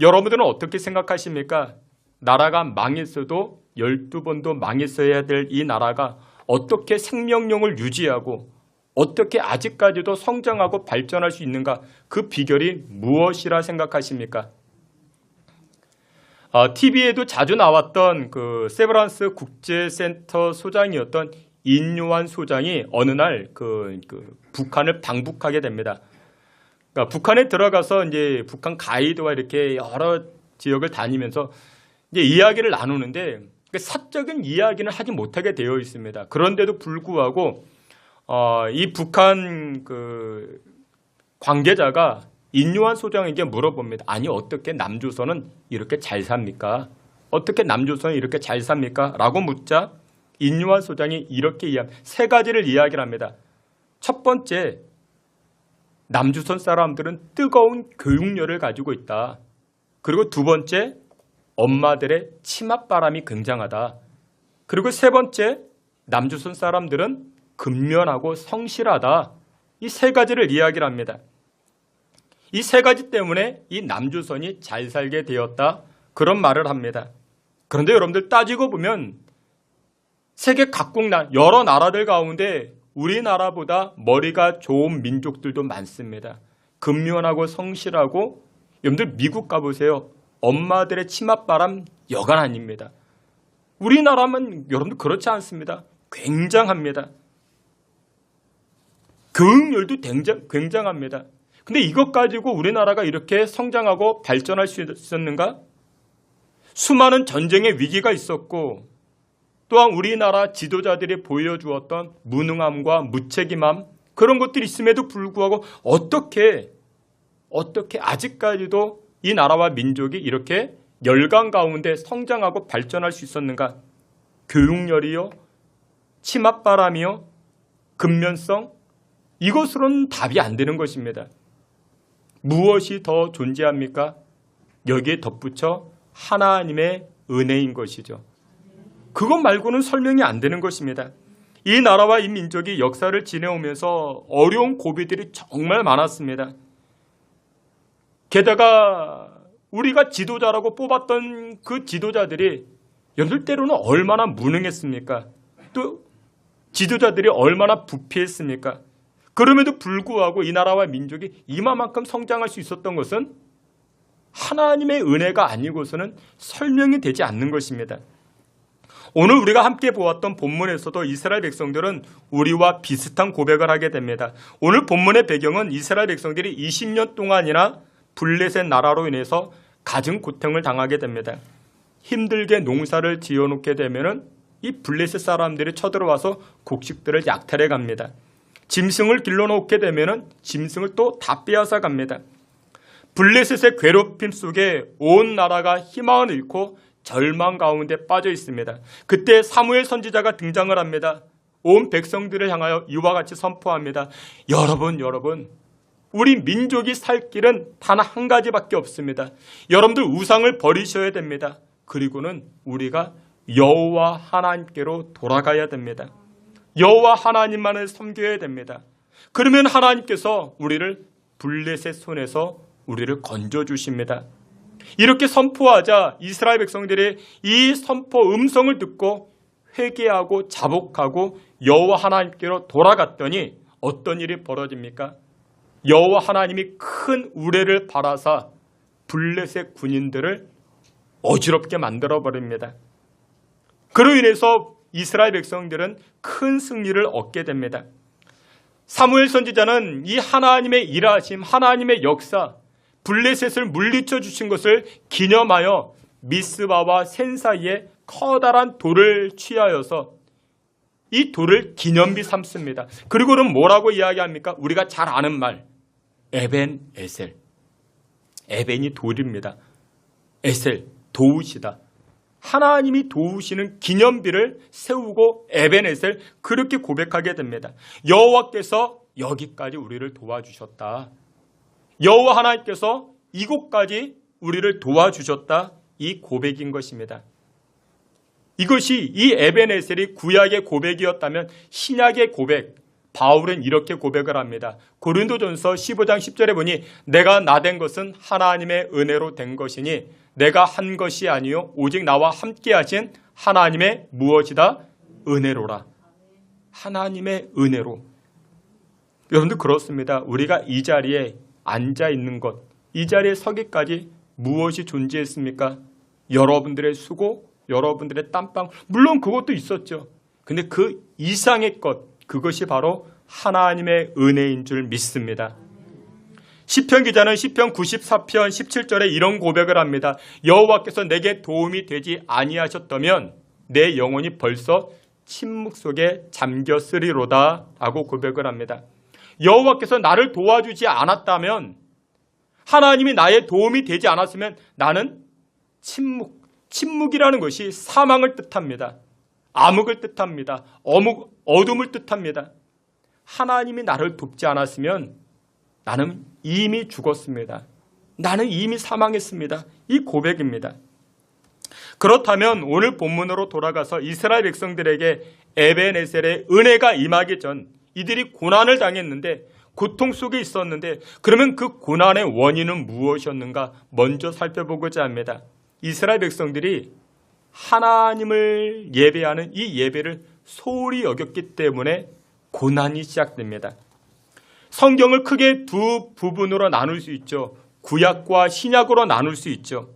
여러분들은 어떻게 생각하십니까? 나라가 망했어도 12번도 망했어야 될 이 나라가 어떻게 생명력을 유지하고 어떻게 아직까지도 성장하고 발전할 수 있는가? 그 비결이 무엇이라 생각하십니까? TV에도 자주 나왔던 그 세브란스 국제센터 소장이었던 인요한 소장이 어느 날 북한을 방북하게 됩니다. 그러니까 북한에 들어가서 이제 북한 가이드와 이렇게 여러 지역을 다니면서 이제 이야기를 나누는데 사적인 이야기는 하지 못하게 되어 있습니다. 그런데도 불구하고 이 북한 그 관계자가 인요한 소장에게 물어봅니다. 아니 어떻게 남조선은 이렇게 잘 삽니까? 어떻게 남조선은 이렇게 잘 삽니까? 라고 묻자 인요한 소장이 이렇게 세 가지를 이야기를 합니다. 첫 번째, 남조선 사람들은 뜨거운 교육열을 가지고 있다. 그리고 두 번째, 엄마들의 치맛바람이 굉장하다. 그리고 세 번째, 남조선 사람들은 근면하고 성실하다. 이 세 가지를 이야기를 합니다. 이 세 가지 때문에 이 남조선이 잘 살게 되었다. 그런 말을 합니다. 그런데 여러분들 따지고 보면 세계 각국 여러 나라들 가운데 우리나라보다 머리가 좋은 민족들도 많습니다. 근면하고 성실하고 여러분들 미국 가보세요. 엄마들의 치맛바람 여간 아닙니다. 우리나라만 여러분들 그렇지 않습니다. 굉장합니다. 교육열도 굉장합니다. 근데 이것 가지고 우리나라가 이렇게 성장하고 발전할 수 있었는가? 수많은 전쟁의 위기가 있었고 또한 우리나라 지도자들이 보여주었던 무능함과 무책임함 그런 것들이 있음에도 불구하고 어떻게 아직까지도 이 나라와 민족이 이렇게 열강 가운데 성장하고 발전할 수 있었는가? 교육열이요? 치맛바람이요? 근면성? 이것으로는 답이 안 되는 것입니다. 무엇이 더 존재합니까? 여기에 덧붙여 하나님의 은혜인 것이죠. 그것 말고는 설명이 안 되는 것입니다. 이 나라와 이 민족이 역사를 지내오면서 어려운 고비들이 정말 많았습니다. 게다가 우리가 지도자라고 뽑았던 그 지도자들이 여러분 때로는 얼마나 무능했습니까? 또 지도자들이 얼마나 부패했습니까? 그럼에도 불구하고 이 나라와 민족이 이만큼 성장할 수 있었던 것은 하나님의 은혜가 아니고서는 설명이 되지 않는 것입니다. 오늘 우리가 함께 보았던 본문에서도 이스라엘 백성들은 우리와 비슷한 고백을 하게 됩니다. 오늘 본문의 배경은 이스라엘 백성들이 20년 동안이나 블레셋 나라로 인해서 갖은 고통을 당하게 됩니다. 힘들게 농사를 지어놓게 되면은 이 블레셋 사람들이 쳐들어와서 곡식들을 약탈해 갑니다. 짐승을 길러놓게 되면은 짐승을 또 다 빼앗아 갑니다. 블레셋의 괴롭힘 속에 온 나라가 희망을 잃고 절망 가운데 빠져 있습니다. 그때 사무엘 선지자가 등장을 합니다. 온 백성들을 향하여 이와 같이 선포합니다. 여러분, 우리 민족이 살 길은 단 한 가지밖에 없습니다. 여러분들 우상을 버리셔야 됩니다. 그리고는 우리가 여호와 하나님께로 돌아가야 됩니다. 여호와 하나님만을 섬겨야 됩니다. 그러면 하나님께서 우리를 블레셋 손에서 우리를 건져주십니다. 이렇게 선포하자 이스라엘 백성들이 이 선포 음성을 듣고 회개하고 자복하고 여호와 하나님께로 돌아갔더니 어떤 일이 벌어집니까? 여호와 하나님이 큰 우레를 바라사 블레셋 군인들을 어지럽게 만들어버립니다. 그로 인해서 이스라엘 백성들은 큰 승리를 얻게 됩니다. 사무엘 선지자는 이 하나님의 일하심, 하나님의 역사, 블레셋을 물리쳐 주신 것을 기념하여 미스바와 센 사이에 커다란 돌을 취하여서 이 돌을 기념비 삼습니다. 그리고는 뭐라고 이야기합니까? 우리가 잘 아는 말, 에벤 에셀. 에벤이 돌입니다. 에셀, 도우시다. 하나님이 도우시는 기념비를 세우고 에벤 에셀 그렇게 고백하게 됩니다. 여호와께서 여기까지 우리를 도와주셨다. 여호와 하나님께서 이곳까지 우리를 도와주셨다. 이 고백인 것입니다. 이것이 이 에벤에셀이 구약의 고백이었다면 신약의 고백, 바울은 이렇게 고백을 합니다. 고린도전서 15장 10절에 보니 내가 나된 것은 하나님의 은혜로 된 것이니 내가 한 것이 아니요 오직 나와 함께 하신 하나님의 무엇이다? 은혜로라. 하나님의 은혜로. 여러분들 그렇습니다. 우리가 이 자리에 앉아 있는 것, 이 자리에 서기까지 무엇이 존재했습니까? 여러분들의 수고, 여러분들의 땀방, 물론 그것도 있었죠. 근데 그 이상의 것, 그것이 바로 하나님의 은혜인 줄 믿습니다. 시편 기자는 시편 94편 17절에 이런 고백을 합니다. 여호와께서 내게 도움이 되지 아니하셨다면 내 영혼이 벌써 침묵 속에 잠겼으리로다 라고 고백을 합니다. 여호와께서 나를 도와주지 않았다면, 하나님이 나의 도움이 되지 않았으면 나는 침묵이라는 것이 사망을 뜻합니다. 암흑을 뜻합니다. 어둠을 뜻합니다. 하나님이 나를 돕지 않았으면 나는 이미 죽었습니다. 나는 이미 사망했습니다. 이 고백입니다. 그렇다면 오늘 본문으로 돌아가서 이스라엘 백성들에게 에벤에셀의 은혜가 임하기 전 이들이 고난을 당했는데, 고통 속에 있었는데, 그러면 그 고난의 원인은 무엇이었는가 먼저 살펴보고자 합니다. 이스라엘 백성들이 하나님을 예배하는 이 예배를 소홀히 여겼기 때문에 고난이 시작됩니다. 성경을 크게 두 부분으로 나눌 수 있죠. 구약과 신약으로 나눌 수 있죠.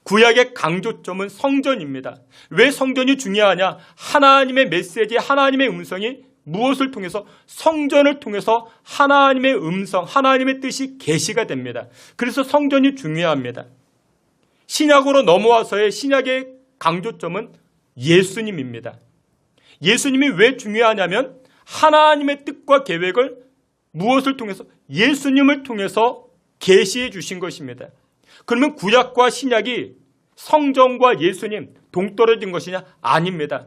구약의 강조점은 성전입니다. 왜 성전이 중요하냐? 하나님의 메시지, 하나님의 음성이 무엇을 통해서? 성전을 통해서 하나님의 음성, 하나님의 뜻이 계시가 됩니다. 그래서 성전이 중요합니다. 신약으로 넘어와서의 신약의 강조점은 예수님입니다. 예수님이 왜 중요하냐면 하나님의 뜻과 계획을 무엇을 통해서? 예수님을 통해서 계시해 주신 것입니다. 그러면 구약과 신약이 성경과 예수님 동떨어진 것이냐? 아닙니다.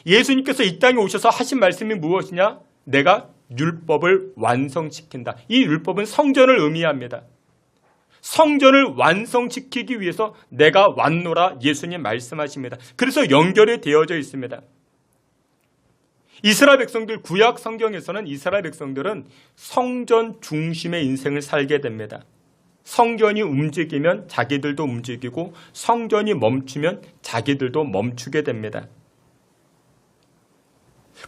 예수님께서 이 땅에 오셔서 하신 말씀이 무엇이냐? 내가 율법을 완성시킨다. 이 율법은 성전을 의미합니다. 성전을 완성시키기 위해서 내가 왔노라 예수님 말씀하십니다. 그래서 연결이 되어져 있습니다. 이스라엘 백성들, 구약 성경에서는 이스라엘 백성들은 성전 중심의 인생을 살게 됩니다. 성전이 움직이면 자기들도 움직이고 성전이 멈추면 자기들도 멈추게 됩니다.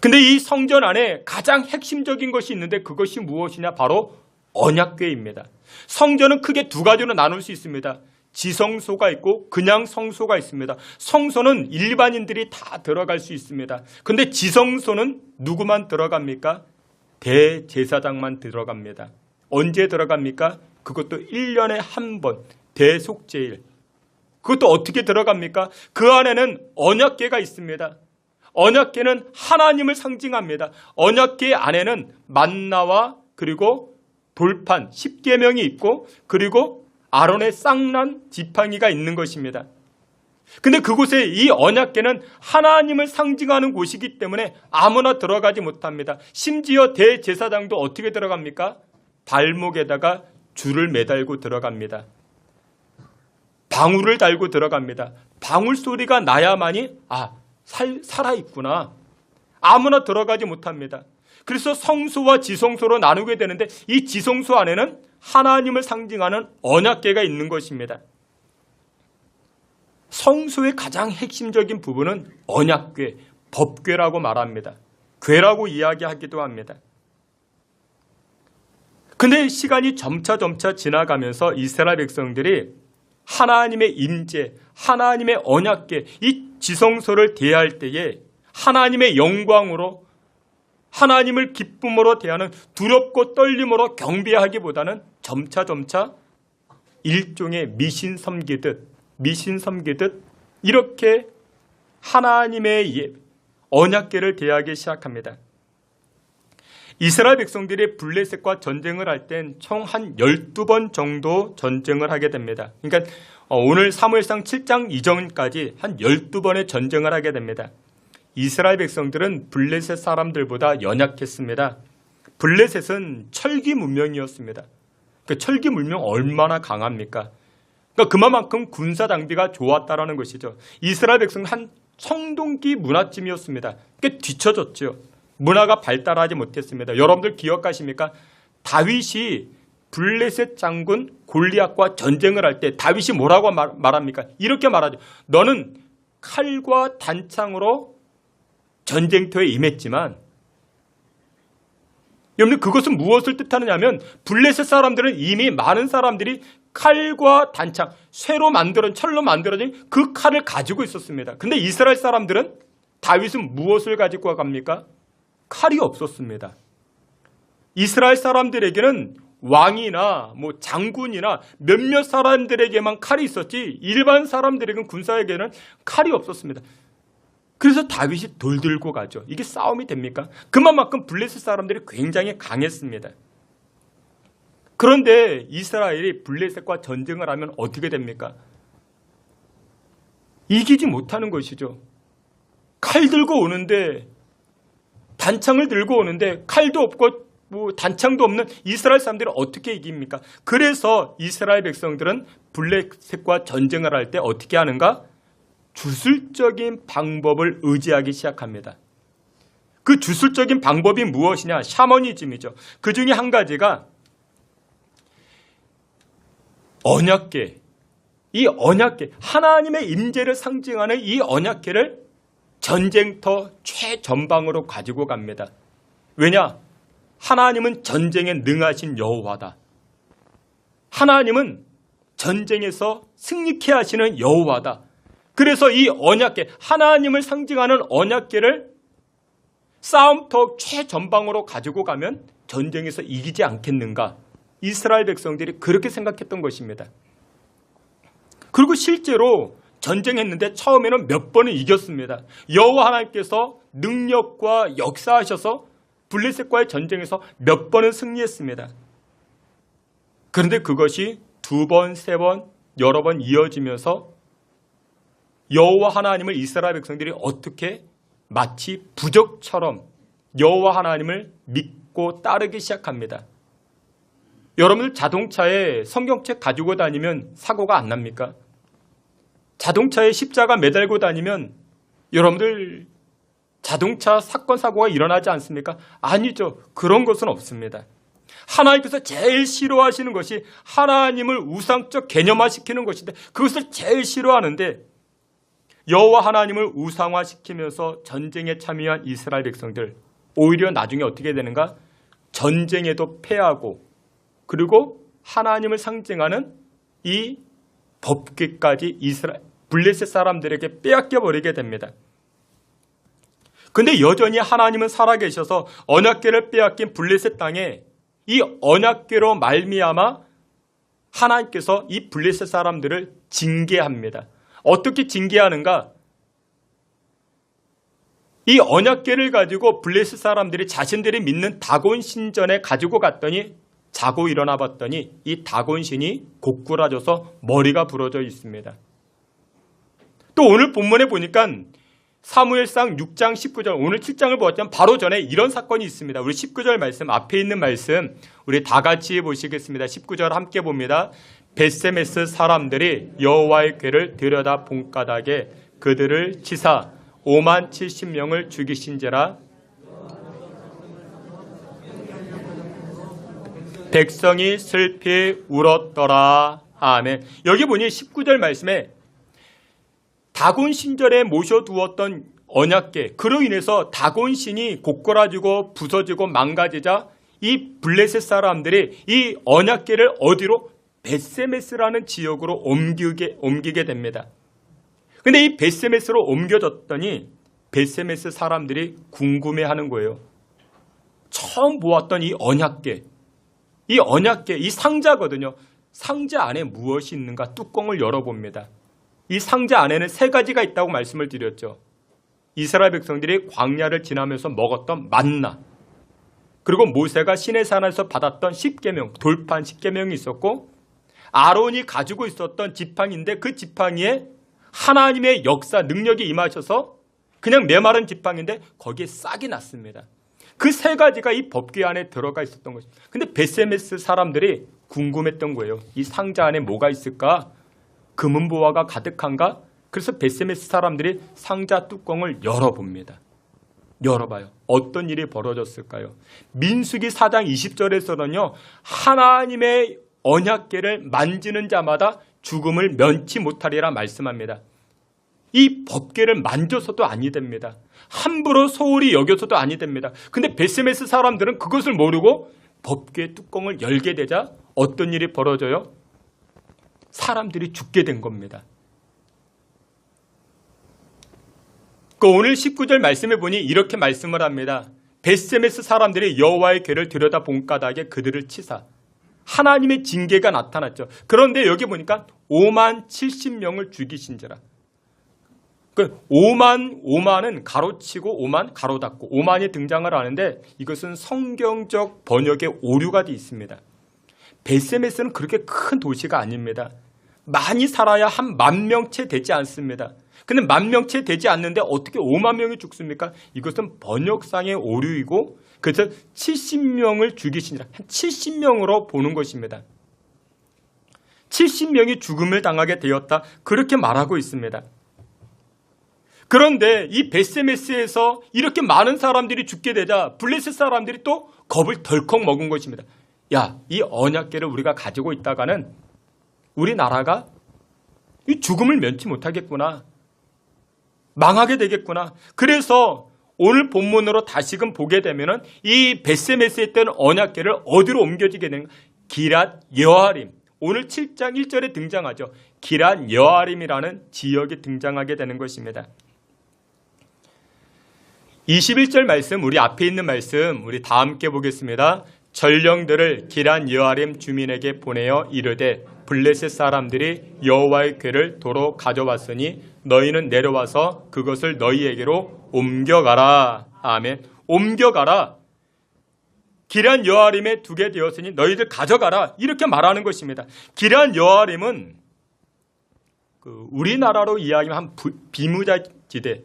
근데 이 성전 안에 가장 핵심적인 것이 있는데 그것이 무엇이냐? 바로 언약궤입니다. 성전은 크게 두 가지로 나눌 수 있습니다. 지성소가 있고 그냥 성소가 있습니다. 성소는 일반인들이 다 들어갈 수 있습니다. 근데 지성소는 누구만 들어갑니까? 대제사장만 들어갑니다. 언제 들어갑니까? 그것도 1년에 한 번, 대속제일. 그것도 어떻게 들어갑니까? 그 안에는 언약궤가 있습니다. 언약궤는 하나님을 상징합니다. 언약궤 안에는 만나와 그리고 돌판, 십계명이 있고 그리고 아론의 쌍난 지팡이가 있는 것입니다. 근데 그곳에 이 언약궤는 하나님을 상징하는 곳이기 때문에 아무나 들어가지 못합니다. 심지어 대제사장도 어떻게 들어갑니까? 발목에다가 줄을 매달고 들어갑니다. 방울을 달고 들어갑니다. 방울 소리가 나야만이 살아있구나. 아무나 들어가지 못합니다. 그래서 성소와 지성소로 나누게 되는데 이 지성소 안에는 하나님을 상징하는 언약궤가 있는 것입니다. 성소의 가장 핵심적인 부분은 언약궤, 법궤라고 말합니다. 궤라고 이야기하기도 합니다. 근데 시간이 점차 지나가면서 이스라엘 백성들이 하나님의 임재, 하나님의 언약궤, 이 지성소를 대할 때에 하나님의 영광으로 하나님을 기쁨으로 대하는 두렵고 떨림으로 경배하기보다는 점차 일종의 미신 섬기듯 이렇게 하나님의 언약궤를 대하기 시작합니다. 이스라엘 백성들이 블레셋과 전쟁을 할 땐 총 한 12번 정도 전쟁을 하게 됩니다. 그러니까 오늘 사무엘상 7장 이전까지 한 12번의 전쟁을 하게 됩니다. 이스라엘 백성들은 블레셋 사람들보다 연약했습니다. 블레셋은 철기 문명이었습니다. 그 철기 문명 얼마나 강합니까? 그러니까 그만큼 군사 장비가 좋았다라는 것이죠. 이스라엘 백성은 한 청동기 문화쯤이었습니다. 그러니까 뒤처졌죠. 문화가 발달하지 못했습니다. 여러분들 기억하십니까? 다윗이 블레셋 장군 골리앗과 전쟁을 할 때 다윗이 뭐라고 말합니까? 이렇게 말하죠. 너는 칼과 단창으로 전쟁터에 임했지만, 여러분 그것은 무엇을 뜻하느냐면 블레셋 사람들은 이미 많은 사람들이 칼과 단창, 철로 만들어진 그 칼을 가지고 있었습니다. 근데 이스라엘 사람들은 다윗은 무엇을 가지고 갑니까? 칼이 없었습니다. 이스라엘 사람들에게는 왕이나 장군이나 몇몇 사람들에게만 칼이 있었지 일반 사람들에게는 군사에게는 칼이 없었습니다. 그래서 다윗이 돌 들고 가죠. 이게 싸움이 됩니까? 그만큼 블레셋 사람들이 굉장히 강했습니다. 그런데 이스라엘이 블레셋과 전쟁을 하면 어떻게 됩니까? 이기지 못하는 것이죠. 칼 들고 오는데, 단창을 들고 오는데 칼도 없고 단창도 없는 이스라엘 사람들이 어떻게 이깁니까? 그래서 이스라엘 백성들은 블레셋과 전쟁을 할 때 어떻게 하는가? 주술적인 방법을 의지하기 시작합니다. 그 주술적인 방법이 무엇이냐? 샤머니즘이죠. 그 중에 한 가지가 언약궤. 이 언약궤, 하나님의 임재를 상징하는 이 언약궤를 전쟁터 최전방으로 가지고 갑니다. 왜냐? 하나님은 전쟁에 능하신 여호와다. 하나님은 전쟁에서 승리케 하시는 여호와다. 그래서 이 언약궤, 하나님을 상징하는 언약궤를 싸움터 최전방으로 가지고 가면 전쟁에서 이기지 않겠는가? 이스라엘 백성들이 그렇게 생각했던 것입니다. 그리고 실제로 전쟁했는데 처음에는 몇 번은 이겼습니다. 여호와 하나님께서 능력과 역사하셔서 블레셋과의 전쟁에서 몇 번은 승리했습니다. 그런데 그것이 두 번, 세 번, 여러 번 이어지면서 여호와 하나님을 이스라엘 백성들이 어떻게 마치 부적처럼 여호와 하나님을 믿고 따르기 시작합니다. 여러분들 자동차에 성경책 가지고 다니면 사고가 안 납니까? 자동차에 십자가 매달고 다니면 여러분들 자동차 사건 사고가 일어나지 않습니까? 아니죠. 그런 것은 없습니다. 하나님께서 제일 싫어하시는 것이 하나님을 우상적 개념화시키는 것인데 그것을 제일 싫어하는데 여호와 하나님을 우상화시키면서 전쟁에 참여한 이스라엘 백성들 오히려 나중에 어떻게 되는가? 전쟁에도 패하고 그리고 하나님을 상징하는 이 법궤까지 블레셋 사람들에게 빼앗겨 버리게 됩니다. 근데 여전히 하나님은 살아계셔서 언약궤를 빼앗긴 블레셋 땅에 이 언약궤로 말미암아 하나님께서 이 블레셋 사람들을 징계합니다. 어떻게 징계하는가? 이 언약궤를 가지고 블레셋 사람들이 자신들이 믿는 다곤 신전에 가지고 갔더니 자고 일어나 봤더니 이 다곤 신이 고꾸라져서 머리가 부러져 있습니다. 또 오늘 본문에 보니까 사무엘상 6장 19절 오늘 7장을 보았지만 바로 전에 이런 사건이 있습니다. 우리 19절 말씀 앞에 있는 말씀 우리 다 같이 보시겠습니다. 19절 함께 봅니다. 벳세메스 사람들이 여호와의 궤를 들여다 본가닥에 그들을 치사 5만 70명을 죽이신지라 백성이 슬피 울었더라. 아멘. 여기 보니 19절 말씀에 다곤 신전에 모셔두었던 언약궤 그로 인해서 다곤 신이 고꾸라지고 부서지고 망가지자 이 블레셋 사람들이 이 언약궤를 어디로 벳세메스라는 지역으로 옮기게 됩니다. 근데 이 벳세메스로 옮겨졌더니 벳세메스 사람들이 궁금해하는 거예요. 처음 보았던 이 언약궤 이 상자거든요. 상자 안에 무엇이 있는가 뚜껑을 열어봅니다. 이 상자 안에는 세 가지가 있다고 말씀을 드렸죠. 이스라엘 백성들이 광야를 지나면서 먹었던 만나 그리고 모세가 시내산에서 받았던 10계명 돌판 10계명이 있었고 아론이 가지고 있었던 지팡이인데 그 지팡이에 하나님의 역사 능력이 임하셔서 그냥 메마른 지팡이인데 거기에 싹이 났습니다. 그 세 가지가 이 법궤 안에 들어가 있었던 것입니다. 근데 벳세메스 사람들이 궁금했던 거예요. 이 상자 안에 뭐가 있을까? 금은보화가 가득한가? 그래서 벳세메스 사람들이 상자 뚜껑을 열어봅니다. 열어봐요. 어떤 일이 벌어졌을까요? 민수기 4장 20절에서는요. 하나님의 언약궤를 만지는 자마다 죽음을 면치 못하리라 말씀합니다. 이 법궤를 만져서도 아니 됩니다. 함부로 소홀히 여겨서도 아니 됩니다. 근데 벳세메스 사람들은 그것을 모르고 법궤 뚜껑을 열게 되자 어떤 일이 벌어져요? 사람들이 죽게 된 겁니다. 오늘 19절 말씀에 보니 이렇게 말씀을 합니다. 벳세메스 사람들이 여호와의 궤를 들여다 본가닥에 그들을 치사 하나님의 징계가 나타났죠. 그런데 여기 보니까 5만 70명을 죽이신지라. 그 5만은 가로치고 5만 가로 닫고 5만이 등장을 하는데 이것은 성경적 번역에 오류가 되어 있습니다. 벳세메스는 그렇게 큰 도시가 아닙니다. 많이 살아야 한 10,000명 채 되지 않습니다. 근데 10,000명 채 되지 않는데 어떻게 5만 명이 죽습니까? 이것은 번역상의 오류이고 그래서 70명을 죽이시니라 한 70명으로 보는 것입니다. 70명이 죽음을 당하게 되었다 그렇게 말하고 있습니다. 그런데 이 벳세메스에서 이렇게 많은 사람들이 죽게 되자 블레셋 사람들이 또 겁을 덜컥 먹은 것입니다. 야, 이 언약궤를 우리가 가지고 있다가는 우리나라가 이 죽음을 면치 못하겠구나. 망하게 되겠구나. 그래서 오늘 본문으로 다시금 보게 되면은 이 벳세메스에 있던 언약궤를 어디로 옮겨지게 되는가? 기랏 여아림. 오늘 7장 1절에 등장하죠. 기랏 여아림이라는 지역이 등장하게 되는 것입니다. 21절 말씀, 우리 앞에 있는 말씀, 우리 다 함께 보겠습니다. 전령들을 기란 여아림 주민에게 보내어 이르되 블레셋 사람들이 여호와의 궤를 도로 가져왔으니 너희는 내려와서 그것을 너희에게로 옮겨가라. 아멘. 옮겨가라. 기럇 여아림에 두게 되었으니 너희들 가져가라. 이렇게 말하는 것입니다. 기럇 여아림은 우리나라로 이야기하면 한 비무자지대,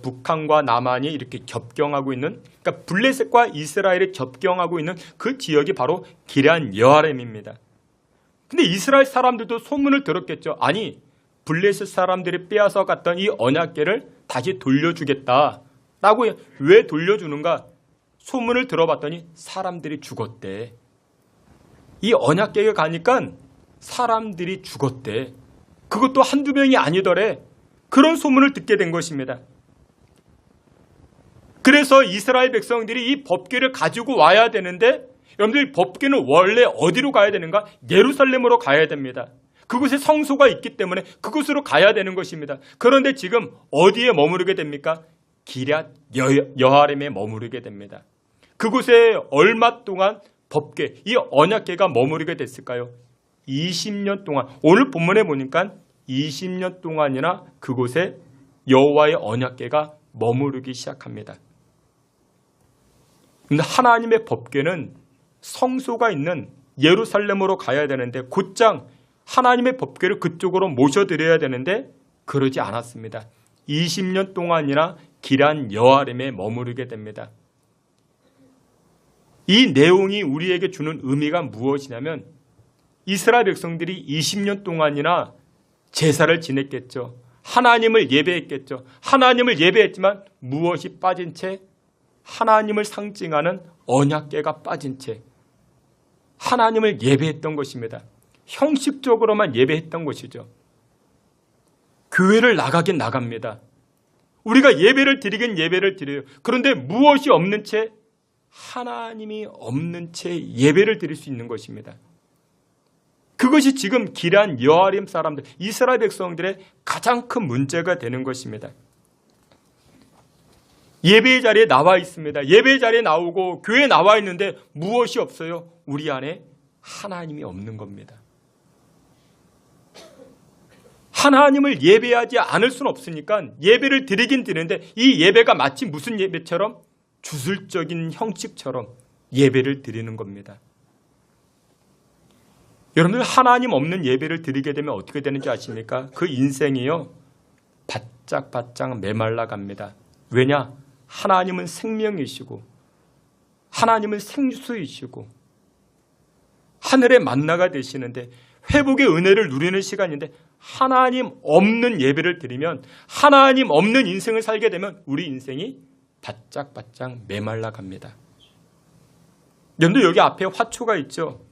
북한과 남한이 이렇게 접경하고 있는, 그러니까 블레셋과 이스라엘이 접경하고 있는 그 지역이 바로 기럇 여아림입니다. 근데 이스라엘 사람들도 소문을 들었겠죠. 아니, 블레셋 사람들이 빼앗아 갔던 이 언약궤를 다시 돌려주겠다라고. 왜 돌려주는가? 소문을 들어봤더니 사람들이 죽었대. 이 언약궤가 가니까 사람들이 죽었대. 그것도 한두 명이 아니더래. 그런 소문을 듣게 된 것입니다. 그래서 이스라엘 백성들이 이 법궤를 가지고 와야 되는데, 여러분들 법궤는 원래 어디로 가야 되는가? 예루살렘으로 가야 됩니다. 그곳에 성소가 있기 때문에 그곳으로 가야 되는 것입니다. 그런데 지금 어디에 머무르게 됩니까? 기럇 여아림에 머무르게 됩니다. 그곳에 얼마 동안 법궤, 이 언약궤가 머무르게 됐을까요? 20년 동안. 오늘 본문에 보니까 20년 동안이나 그곳에 여호와의 언약궤가 머무르기 시작합니다. 근데 하나님의 법궤는 성소가 있는 예루살렘으로 가야 되는데, 곧장 하나님의 법궤를 그쪽으로 모셔드려야 되는데 그러지 않았습니다. 20년 동안이나 기럇 여아림에 머무르게 됩니다. 이 내용이 우리에게 주는 의미가 무엇이냐면, 이스라엘 백성들이 20년 동안이나 제사를 지냈겠죠. 하나님을 예배했겠죠. 하나님을 예배했지만 무엇이 빠진 채? 하나님을 상징하는 언약궤가 빠진 채 하나님을 예배했던 것입니다. 형식적으로만 예배했던 것이죠. 교회를 나가긴 나갑니다. 우리가 예배를 드리긴 예배를 드려요. 그런데 무엇이 없는 채, 하나님이 없는 채 예배를 드릴 수 있는 것입니다. 그것이 지금 기럇 여아림 사람들, 이스라엘 백성들의 가장 큰 문제가 되는 것입니다. 예배 자리에 나와 있습니다. 예배 자리에 나오고 교회에 나와 있는데 무엇이 없어요? 우리 안에 하나님이 없는 겁니다. 하나님을 예배하지 않을 수는 없으니까 예배를 드리긴 드리는데, 이 예배가 마치 무슨 예배처럼? 주술적인 형식처럼 예배를 드리는 겁니다. 여러분들, 하나님 없는 예배를 드리게 되면 어떻게 되는지 아십니까? 그 인생이요, 바짝바짝 메말라 갑니다. 왜냐? 하나님은 생명이시고 하나님은 생수이시고 하늘의 만나가 되시는데, 회복의 은혜를 누리는 시간인데, 하나님 없는 예배를 드리면, 하나님 없는 인생을 살게 되면 우리 인생이 바짝바짝 메말라 갑니다. 여러분들, 여기 앞에 화초가 있죠.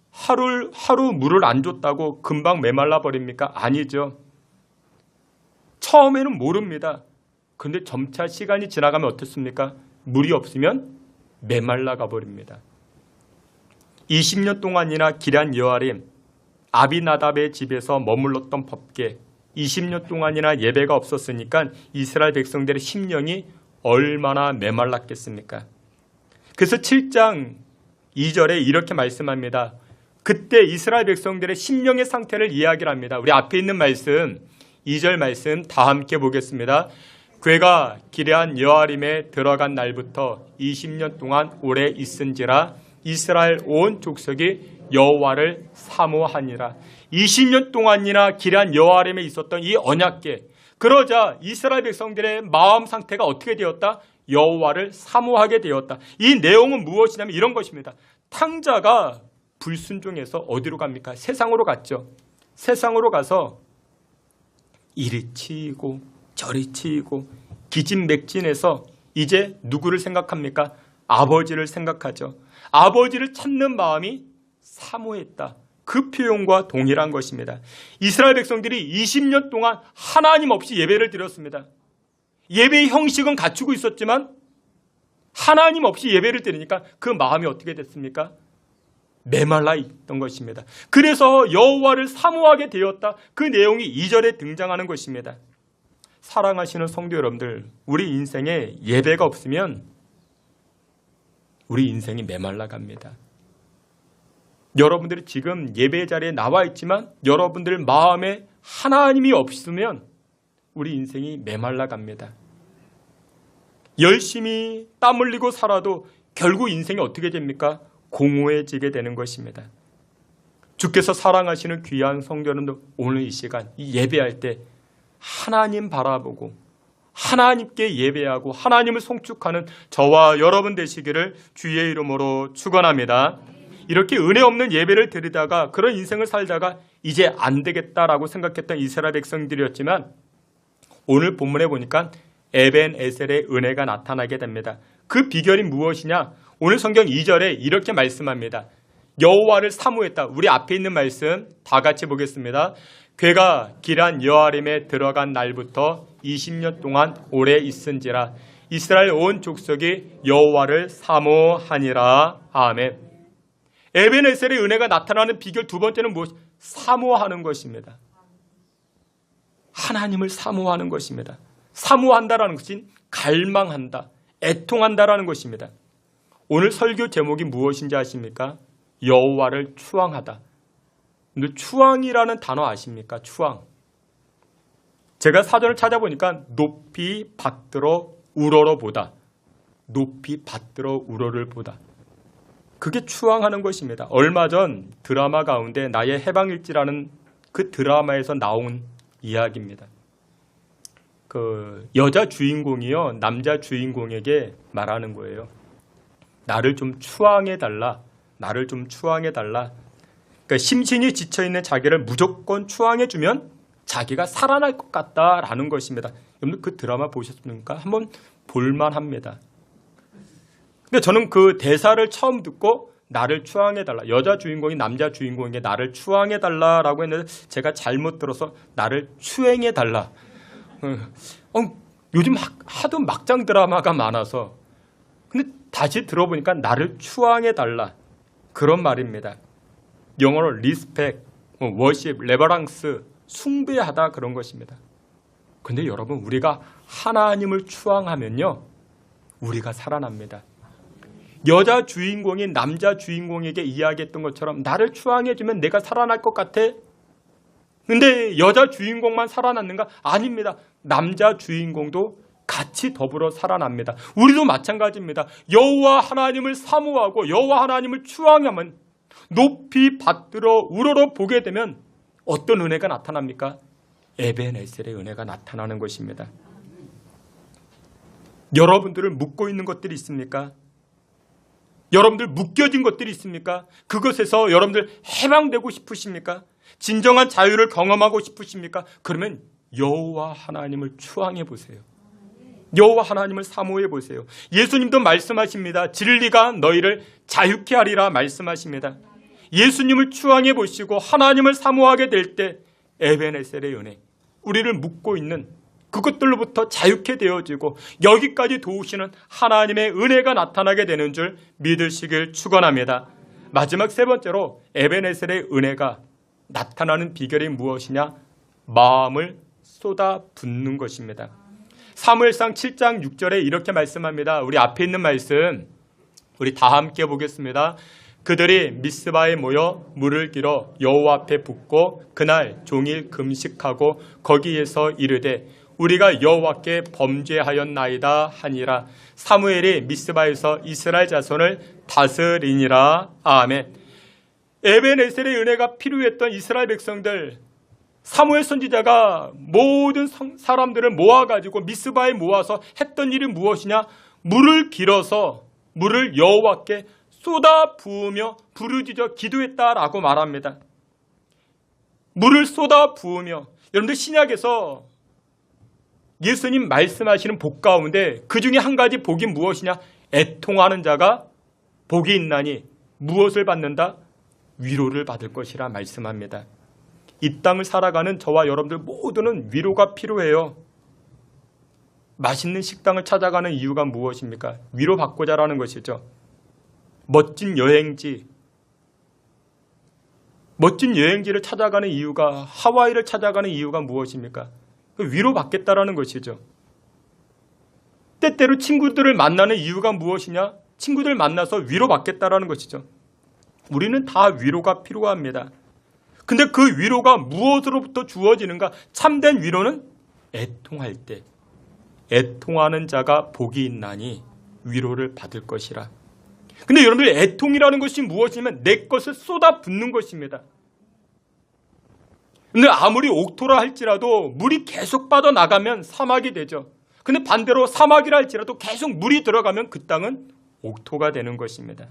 하루 물을 안 줬다고 금방 메말라 버립니까? 아니죠. 처음에는 모릅니다. 그런데 점차 시간이 지나가면 어떻습니까? 물이 없으면 메말라 가버립니다. 20년 동안이나 기럇 여아림, 아비나답의 집에서 머물렀던 법궤, 20년 동안이나 예배가 없었으니까 이스라엘 백성들의 심령이 얼마나 메말랐겠습니까? 그래서 7장 2절에 이렇게 말씀합니다. 그때 이스라엘 백성들의 심령의 상태를 이야기를 합니다. 우리 앞에 있는 말씀, 2절 말씀 다 함께 보겠습니다. 궤가 기럇 여아림에 들어간 날부터 20년 동안 오래 있은지라 이스라엘 온 족속이 여호와를 사모하니라. 20년 동안이나 기럇 여아림에 있었던 이 언약궤, 그러자 이스라엘 백성들의 마음 상태가 어떻게 되었다? 여호와를 사모하게 되었다. 이 내용은 무엇이냐면 이런 것입니다. 탕자가 불순종해서 어디로 갑니까? 세상으로 갔죠. 세상으로 가서 이리 치이고 저리 치이고 기진맥진해서 이제 누구를 생각합니까? 아버지를 생각하죠. 아버지를 찾는 마음이 사모했다. 그 표현과 동일한 것입니다. 이스라엘 백성들이 20년 동안 하나님 없이 예배를 드렸습니다. 예배의 형식은 갖추고 있었지만 하나님 없이 예배를 드리니까 그 마음이 어떻게 됐습니까? 메말라 있던 것입니다. 그래서 여호와를 사모하게 되었다. 그 내용이 2절에 등장하는 것입니다. 사랑하시는 성도 여러분들, 우리 인생에 예배가 없으면 우리 인생이 메말라 갑니다. 여러분들이 지금 예배 자리에 나와 있지만 여러분들 마음에 하나님이 없으면 우리 인생이 메말라 갑니다. 열심히 땀 흘리고 살아도 결국 인생이 어떻게 됩니까? 공허해지게 되는 것입니다. 주께서 사랑하시는 귀한 성도님들, 오늘 이 시간 이 예배할 때 하나님 바라보고 하나님께 예배하고 하나님을 송축하는 저와 여러분 되시기를 주의 이름으로 축원합니다. 이렇게 은혜 없는 예배를 드리다가 그런 인생을 살다가 이제 안 되겠다라고 생각했던 이스라엘 백성들이었지만 오늘 본문에 보니까 에벤에셀의 은혜가 나타나게 됩니다. 그 비결이 무엇이냐? 오늘 성경 2절에 이렇게 말씀합니다. 여호와를 사모했다. 우리 앞에 있는 말씀 다 같이 보겠습니다. 괴가 기란 여아림에 들어간 날부터 20년 동안 오래 있은지라 이스라엘 온 족속이 여호와를 사모하니라. 아멘. 에벤에셀의 은혜가 나타나는 비결 두 번째는 무엇? 사모하는 것입니다. 하나님을 사모하는 것입니다. 사모한다라는 것은 갈망한다, 애통한다라는 것입니다. 오늘 설교 제목이 무엇인지 아십니까? 여호와를 추앙하다. 근데 추앙이라는 단어 아십니까? 추앙. 제가 사전을 찾아보니까 높이 받들어 우러러 보다. 높이 받들어 우러를 보다. 그게 추앙하는 것입니다. 얼마 전 드라마 가운데 나의 해방일지라는 그 드라마에서 나온 이야기입니다. 그 여자 주인공이요, 남자 주인공에게 말하는 거예요. 나를 좀 추앙해달라. 나를 좀 추앙해달라. 그러니까 심신이 지쳐있는 자기를 무조건 추앙해주면 자기가 살아날 것 같다라는 것입니다. 여러분 그 드라마 보셨습니까? 한번 볼만합니다. 근데 저는 그 대사를 처음 듣고 나를 추앙해달라. 여자 주인공이 남자 주인공에게 나를 추앙해달라라고 했는데 제가 잘못 들어서 나를 추행해달라. 요즘 하도 막장 드라마가 많아서. 근데 다시 들어보니까 나를 추앙해달라. 그런 말입니다. 영어로 리스펙, 워십, 레버랑스, 숭배하다 그런 것입니다. 근데 여러분 우리가 하나님을 추앙하면요. 우리가 살아납니다. 여자 주인공이 남자 주인공에게 이야기했던 것처럼 나를 추앙해주면 내가 살아날 것 같아? 근데 여자 주인공만 살아났는가? 아닙니다. 남자 주인공도 같이 더불어 살아납니다. 우리도 마찬가지입니다. 여호와 하나님을 사모하고 여호와 하나님을 추앙하면 높이 받들어 우러러 보게 되면 어떤 은혜가 나타납니까? 에벤에셀의 은혜가 나타나는 것입니다. 여러분들을 묶고 있는 것들이 있습니까? 여러분들 묶여진 것들이 있습니까? 그것에서 여러분들 해방되고 싶으십니까? 진정한 자유를 경험하고 싶으십니까? 그러면 여호와 하나님을 추앙해 보세요. 여호와 하나님을 사모해 보세요. 예수님도 말씀하십니다. 진리가 너희를 자유케 하리라 말씀하십니다. 예수님을 추앙해 보시고 하나님을 사모하게 될 때 에벤에셀의 은혜, 우리를 묶고 있는 그것들로부터 자유케 되어지고 여기까지 도우시는 하나님의 은혜가 나타나게 되는 줄 믿으시길 축원합니다. 마지막 세 번째로 에벤에셀의 은혜가 나타나는 비결이 무엇이냐? 마음을 쏟아붓는 것입니다. 사무엘상 7장 6절에 이렇게 말씀합니다. 우리 앞에 있는 말씀 우리 다 함께 보겠습니다. 그들이 미스바에 모여 물을 길어 여호와 앞에 붓고 그날 종일 금식하고 거기에서 이르되 우리가 여호와께 범죄하였나이다 하니라. 사무엘이 미스바에서 이스라엘 자손을 다스리니라. 아멘. 에벤에셀의 은혜가 필요했던 이스라엘 백성들, 사무엘 선지자가 모든 사람들을 모아가지고 미스바에 모아서 했던 일이 무엇이냐? 물을 길어서 물을 여호와께 쏟아 부으며 부르짖어 기도했다라고 말합니다. 물을 쏟아 부으며, 여러분들 신약에서 예수님 말씀하시는 복 가운데 그 중에 한 가지 복이 무엇이냐? 애통하는 자가 복이 있나니 무엇을 받는다? 위로를 받을 것이라 말씀합니다. 이 땅을 살아가는 저와 여러분들 모두는 위로가 필요해요. 맛있는 식당을 찾아가는 이유가 무엇입니까? 위로받고자라는 것이죠. 멋진 여행지를 찾아가는 이유가, 하와이를 찾아가는 이유가 무엇입니까? 위로받겠다라는 것이죠. 때때로 친구들을 만나는 이유가 무엇이냐? 친구들 만나서 위로받겠다라는 것이죠. 우리는 다 위로가 필요합니다. 근데 그 위로가 무엇으로부터 주어지는가? 참된 위로는 애통할 때, 애통하는 자가 복이 있나니 위로를 받을 것이라. 근데 여러분들, 애통이라는 것이 무엇이냐면 내 것을 쏟아붓는 것입니다. 근데 아무리 옥토라 할지라도 물이 계속 빠져나가면 사막이 되죠. 근데 반대로 사막이라 할지라도 계속 물이 들어가면 그 땅은 옥토가 되는 것입니다.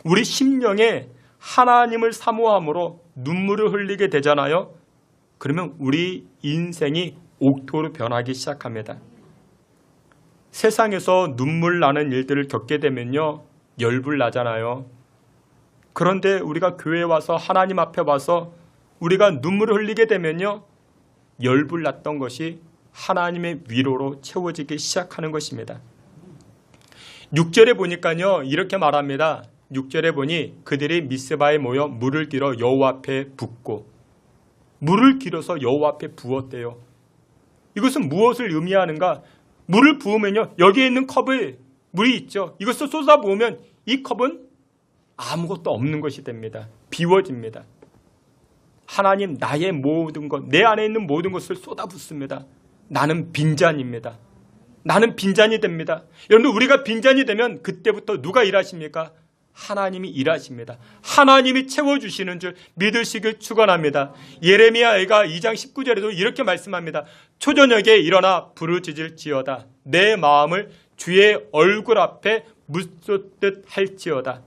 우리 심령에 하나님을 사모함으로 눈물을 흘리게 되잖아요. 그러면 우리 인생이 옥토로 변하기 시작합니다. 세상에서 눈물 나는 일들을 겪게 되면요, 열불 나잖아요. 그런데 우리가 교회에 와서 하나님 앞에 와서 우리가 눈물을 흘리게 되면요, 열불 났던 것이 하나님의 위로로 채워지기 시작하는 것입니다. 6절에 보니까요, 이렇게 말합니다. 6절에 보니 그들이 미스바에 모여 물을 길어 여호와 앞에 붓고, 물을 길어서 여호와 앞에 부었대요. 이것은 무엇을 의미하는가? 물을 부으면요, 여기에 있는 컵에 물이 있죠. 이것을 쏟아 부으면 이 컵은 아무것도 없는 것이 됩니다. 비워집니다. 하나님, 나의 모든 것, 내 안에 있는 모든 것을 쏟아붓습니다. 나는 빈잔입니다. 나는 빈잔이 됩니다. 여러분, 우리가 빈잔이 되면 그때부터 누가 일하십니까? 하나님이 일하십니다. 하나님이 채워주시는 줄 믿으시길 축원합니다. 예레미야가 2장 19절에도 이렇게 말씀합니다. 초저녁에 일어나 부르짖을지어다. 내 마음을 주의 얼굴 앞에 물쏟듯 할지어다.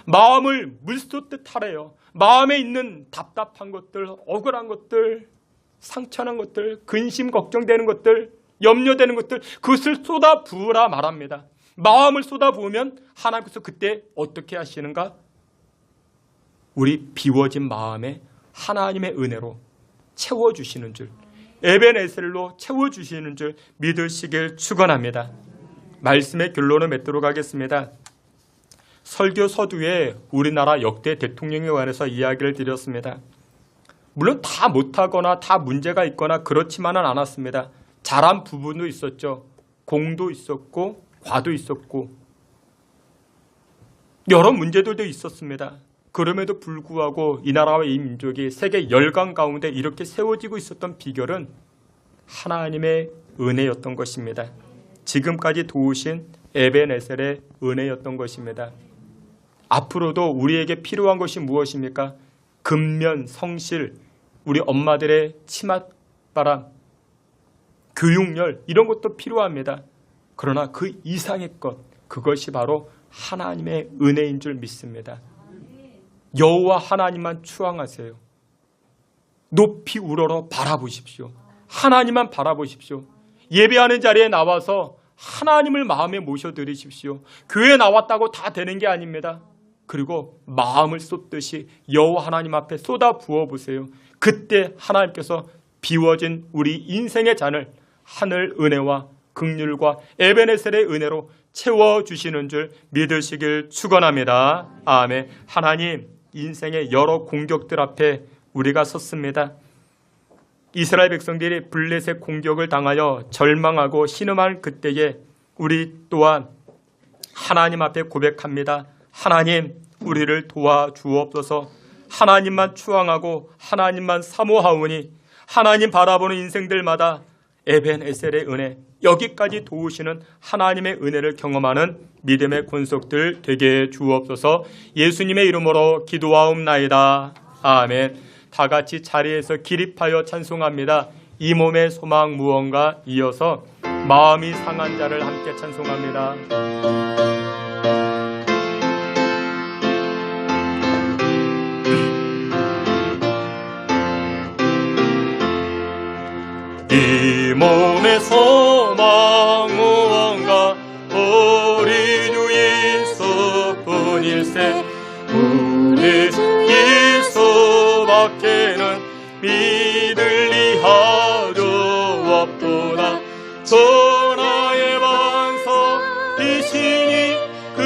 마음을 물쏟듯 하래요. 마음에 있는 답답한 것들, 억울한 것들, 상처난 것들, 근심 걱정되는 것들, 염려되는 것들, 그것을 쏟아 부으라 말합니다. 마음을 쏟아 부으면 하나님께서 그때 어떻게 하시는가? 우리 비워진 마음에 하나님의 은혜로 채워주시는 줄, 에벤에셀로 채워주시는 줄 믿으시길 축원합니다. 말씀의 결론을 맺도록 하겠습니다. 설교 서두에 우리나라 역대 대통령에 관해서 이야기를 드렸습니다. 물론 다 못하거나 다 문제가 있거나 그렇지만은 않았습니다. 잘한 부분도 있었죠. 공도 있었고 과도 있었고 여러 문제들도 있었습니다. 그럼에도 불구하고 이 나라와 이 민족이 세계 열강 가운데 이렇게 세워지고 있었던 비결은 하나님의 은혜였던 것입니다. 지금까지 도우신 에벤에셀의 은혜였던 것입니다. 앞으로도 우리에게 필요한 것이 무엇입니까? 근면, 성실, 우리 엄마들의 치맛바람, 교육열, 이런 것도 필요합니다. 그러나 그 이상의 것, 그것이 바로 하나님의 은혜인 줄 믿습니다. 여호와 하나님만 추앙하세요. 높이 우러러 바라보십시오. 하나님만 바라보십시오. 예배하는 자리에 나와서 하나님을 마음에 모셔드리십시오. 교회에 나왔다고 다 되는 게 아닙니다. 그리고 마음을 쏟듯이 여호와 하나님 앞에 쏟아 부어보세요. 그때 하나님께서 비워진 우리 인생의 잔을 하늘 은혜와 긍휼과 에베네셀의 은혜로 채워주시는 줄 믿으시길 축원합니다. 아멘. 하나님, 인생의 여러 공격들 앞에 우리가 섰습니다. 이스라엘 백성들이 블레셋 공격을 당하여 절망하고 신음한 그때에 우리 또한 하나님 앞에 고백합니다. 하나님, 우리를 도와주옵소서. 하나님만 추앙하고 하나님만 사모하오니 하나님 바라보는 인생들마다 에벤에셀의 은혜, 여기까지 도우시는 하나님의 은혜를 경험하는 믿음의 권속들 되게 주옵소서. 예수님의 이름으로 기도하옵나이다. 아멘. 다 같이 자리에서 기립하여 찬송합니다. 이 몸의 소망 무언가 이어서 마음이 상한 자를 함께 찬송합니다. 이 몸의 소망 무언가 우리 주 예수뿐일세. 우리 주 예수밖에는 믿을 리하도 없도다. 전하의 반석이시니 그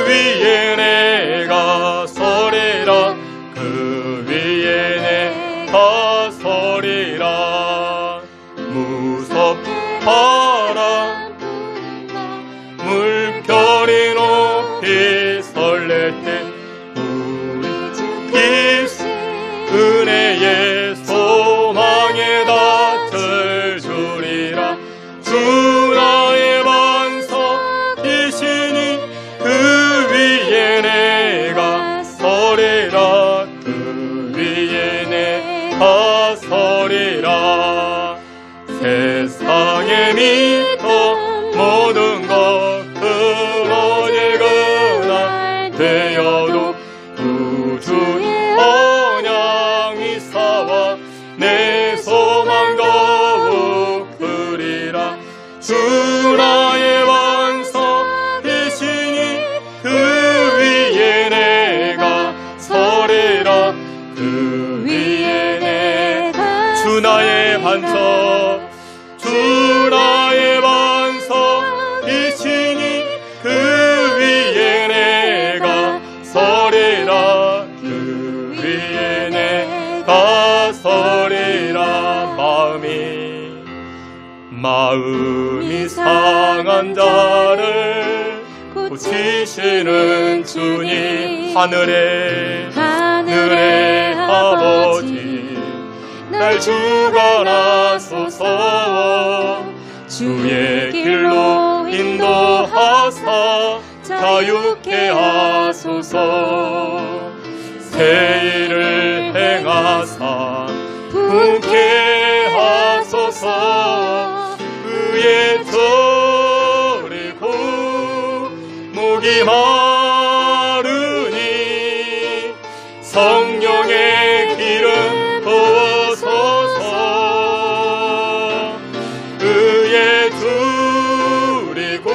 위에 내가 서리라. 그 위에 내가 서리라. 무섭하라. 물결이 높이 설렐 때 서리라. 세상에 믿던 모든 것 끊어질 그날 되어도 구주의 언약 미사와 내 소망 더욱 크리라. 주 나의 완성 되시니 그 위에 내가 서리라. 그 위에 내가 주 나의 반석, 주 나의 반석이시니 그 위에 내가 서리라. 그 위에 내가 서리라. 마음이 상한 자를 고치시는 주님, 하늘의 아버지 날 주관하소서. 주의 길로 인도하사 자유케 하소서. 새 일을 행하사 분케 하소서. 의에 저리고 목이 마르니 성령의 기름 부어소서. 의에 두리고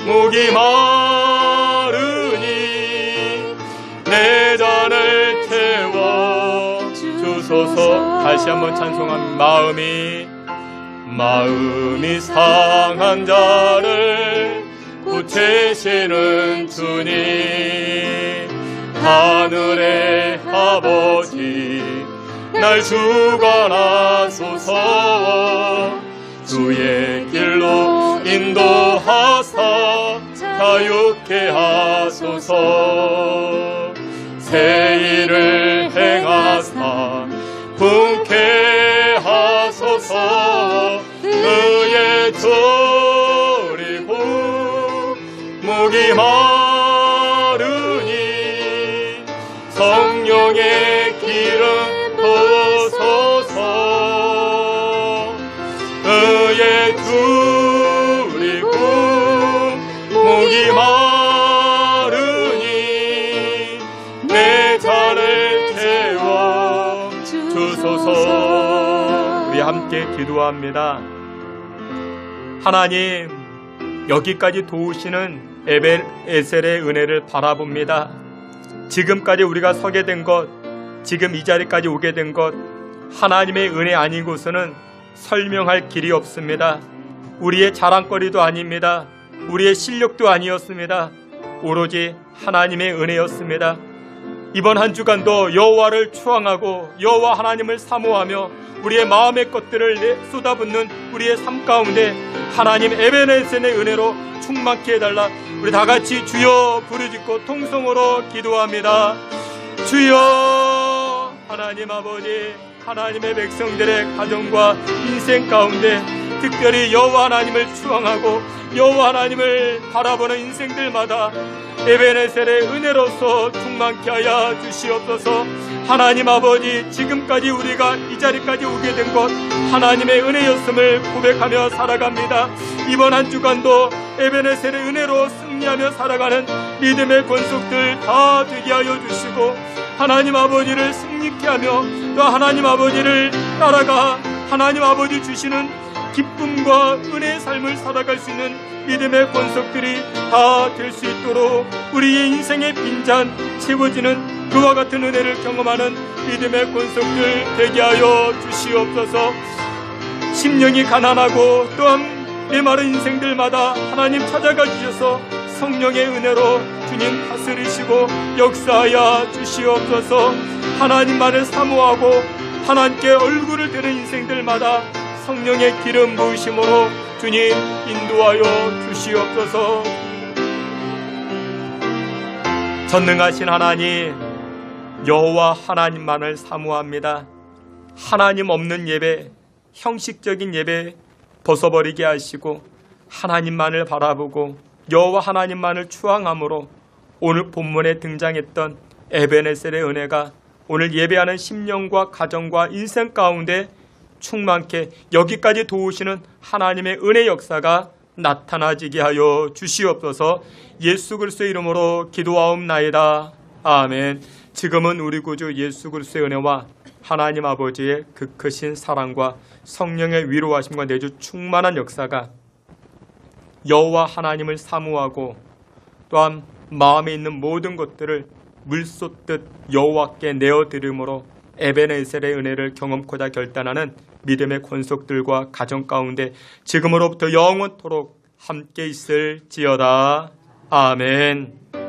목이 마르니 내 잔을 채워 주소서. 다시 한번 찬송합니다. 마음이 상한 자를 고치시는 주님, 하늘의 아버지 날 주관하소서. 주의 길로 인도하사 자유케 하소서. 새 일을 행하사 분케 하소서. 의에 저리고 목이 마르니 성령의 기름 부어소서. 의에 두리고 목이 마르니 내 잔을 채워 주소서. 우리 함께 기도합니다. 하나님, 여기까지 도우시는 에벤에셀의 은혜를 바라봅니다. 지금까지 우리가 서게 된 것, 지금 이 자리까지 오게 된 것, 하나님의 은혜 아니고서는 설명할 길이 없습니다. 우리의 자랑거리도 아닙니다. 우리의 실력도 아니었습니다. 오로지 하나님의 은혜였습니다. 이번 한 주간도 여호와를 추앙하고 여호와 하나님을 사모하며 우리의 마음의 것들을 쏟아붓는 우리의 삶 가운데 하나님 에베네셀의 은혜로 충만케 해달라. 우리 다같이 주여 부르짖고 통성으로 기도합니다. 주여. 하나님 아버지, 하나님의 백성들의 가정과 인생 가운데 특별히 여호와 하나님을 추앙하고 여호와 하나님을 바라보는 인생들마다 에베네셀의 은혜로서 충만케 하여 주시옵소서. 하나님 아버지, 지금까지 우리가 이 자리까지 오게 된 것 하나님의 은혜였음을 고백하며 살아갑니다. 이번 한 주간도 에베네셀의 은혜로 승리하며 살아가는 믿음의 권속들 다 되게 하여 주시고 하나님 아버지를 승리케 하며 또 하나님 아버지를 따라가 하나님 아버지 주시는 기쁨과 은혜의 삶을 살아갈 수 있는 믿음의 권속들이 다 될 수 있도록 우리의 인생의 빈잔 채워지는 그와 같은 은혜를 경험하는 믿음의 권속들 되게 하여 주시옵소서. 심령이 가난하고 또한 메마른 인생들마다 하나님 찾아가 주셔서 성령의 은혜로 주님 다스리시고 역사하여 주시옵소서. 하나님만을 사모하고 하나님께 얼굴을 드는 인생들마다 성령의 기름 부으심으로 주님 인도하여 주시옵소서. 전능하신 하나님, 여호와 하나님만을 사모합니다. 하나님 없는 예배, 형식적인 예배 벗어버리게 하시고 하나님만을 바라보고 여호와 하나님만을 추앙함으로 오늘 본문에 등장했던 에베네셀의 은혜가 오늘 예배하는 심령과 가정과 인생 가운데 충만케 여기까지 도우시는 하나님의 은혜 역사가 나타나지게 하여 주시옵소서. 예수 그리스도의 이름으로 기도하옵나이다. 아멘. 지금은 우리 구주 예수 그리스도의 은혜와 하나님 아버지의 그 크신 사랑과 성령의 위로하심과 내주 충만한 역사가 여호와 하나님을 사모하고 또한 마음에 있는 모든 것들을 물쏟듯 여호와께 내어드림으로 에베네셀의 은혜를 경험코자 결단하는 믿음의 권속들과 가정 가운데 지금으로부터 영원토록 함께 있을지어다. 아멘.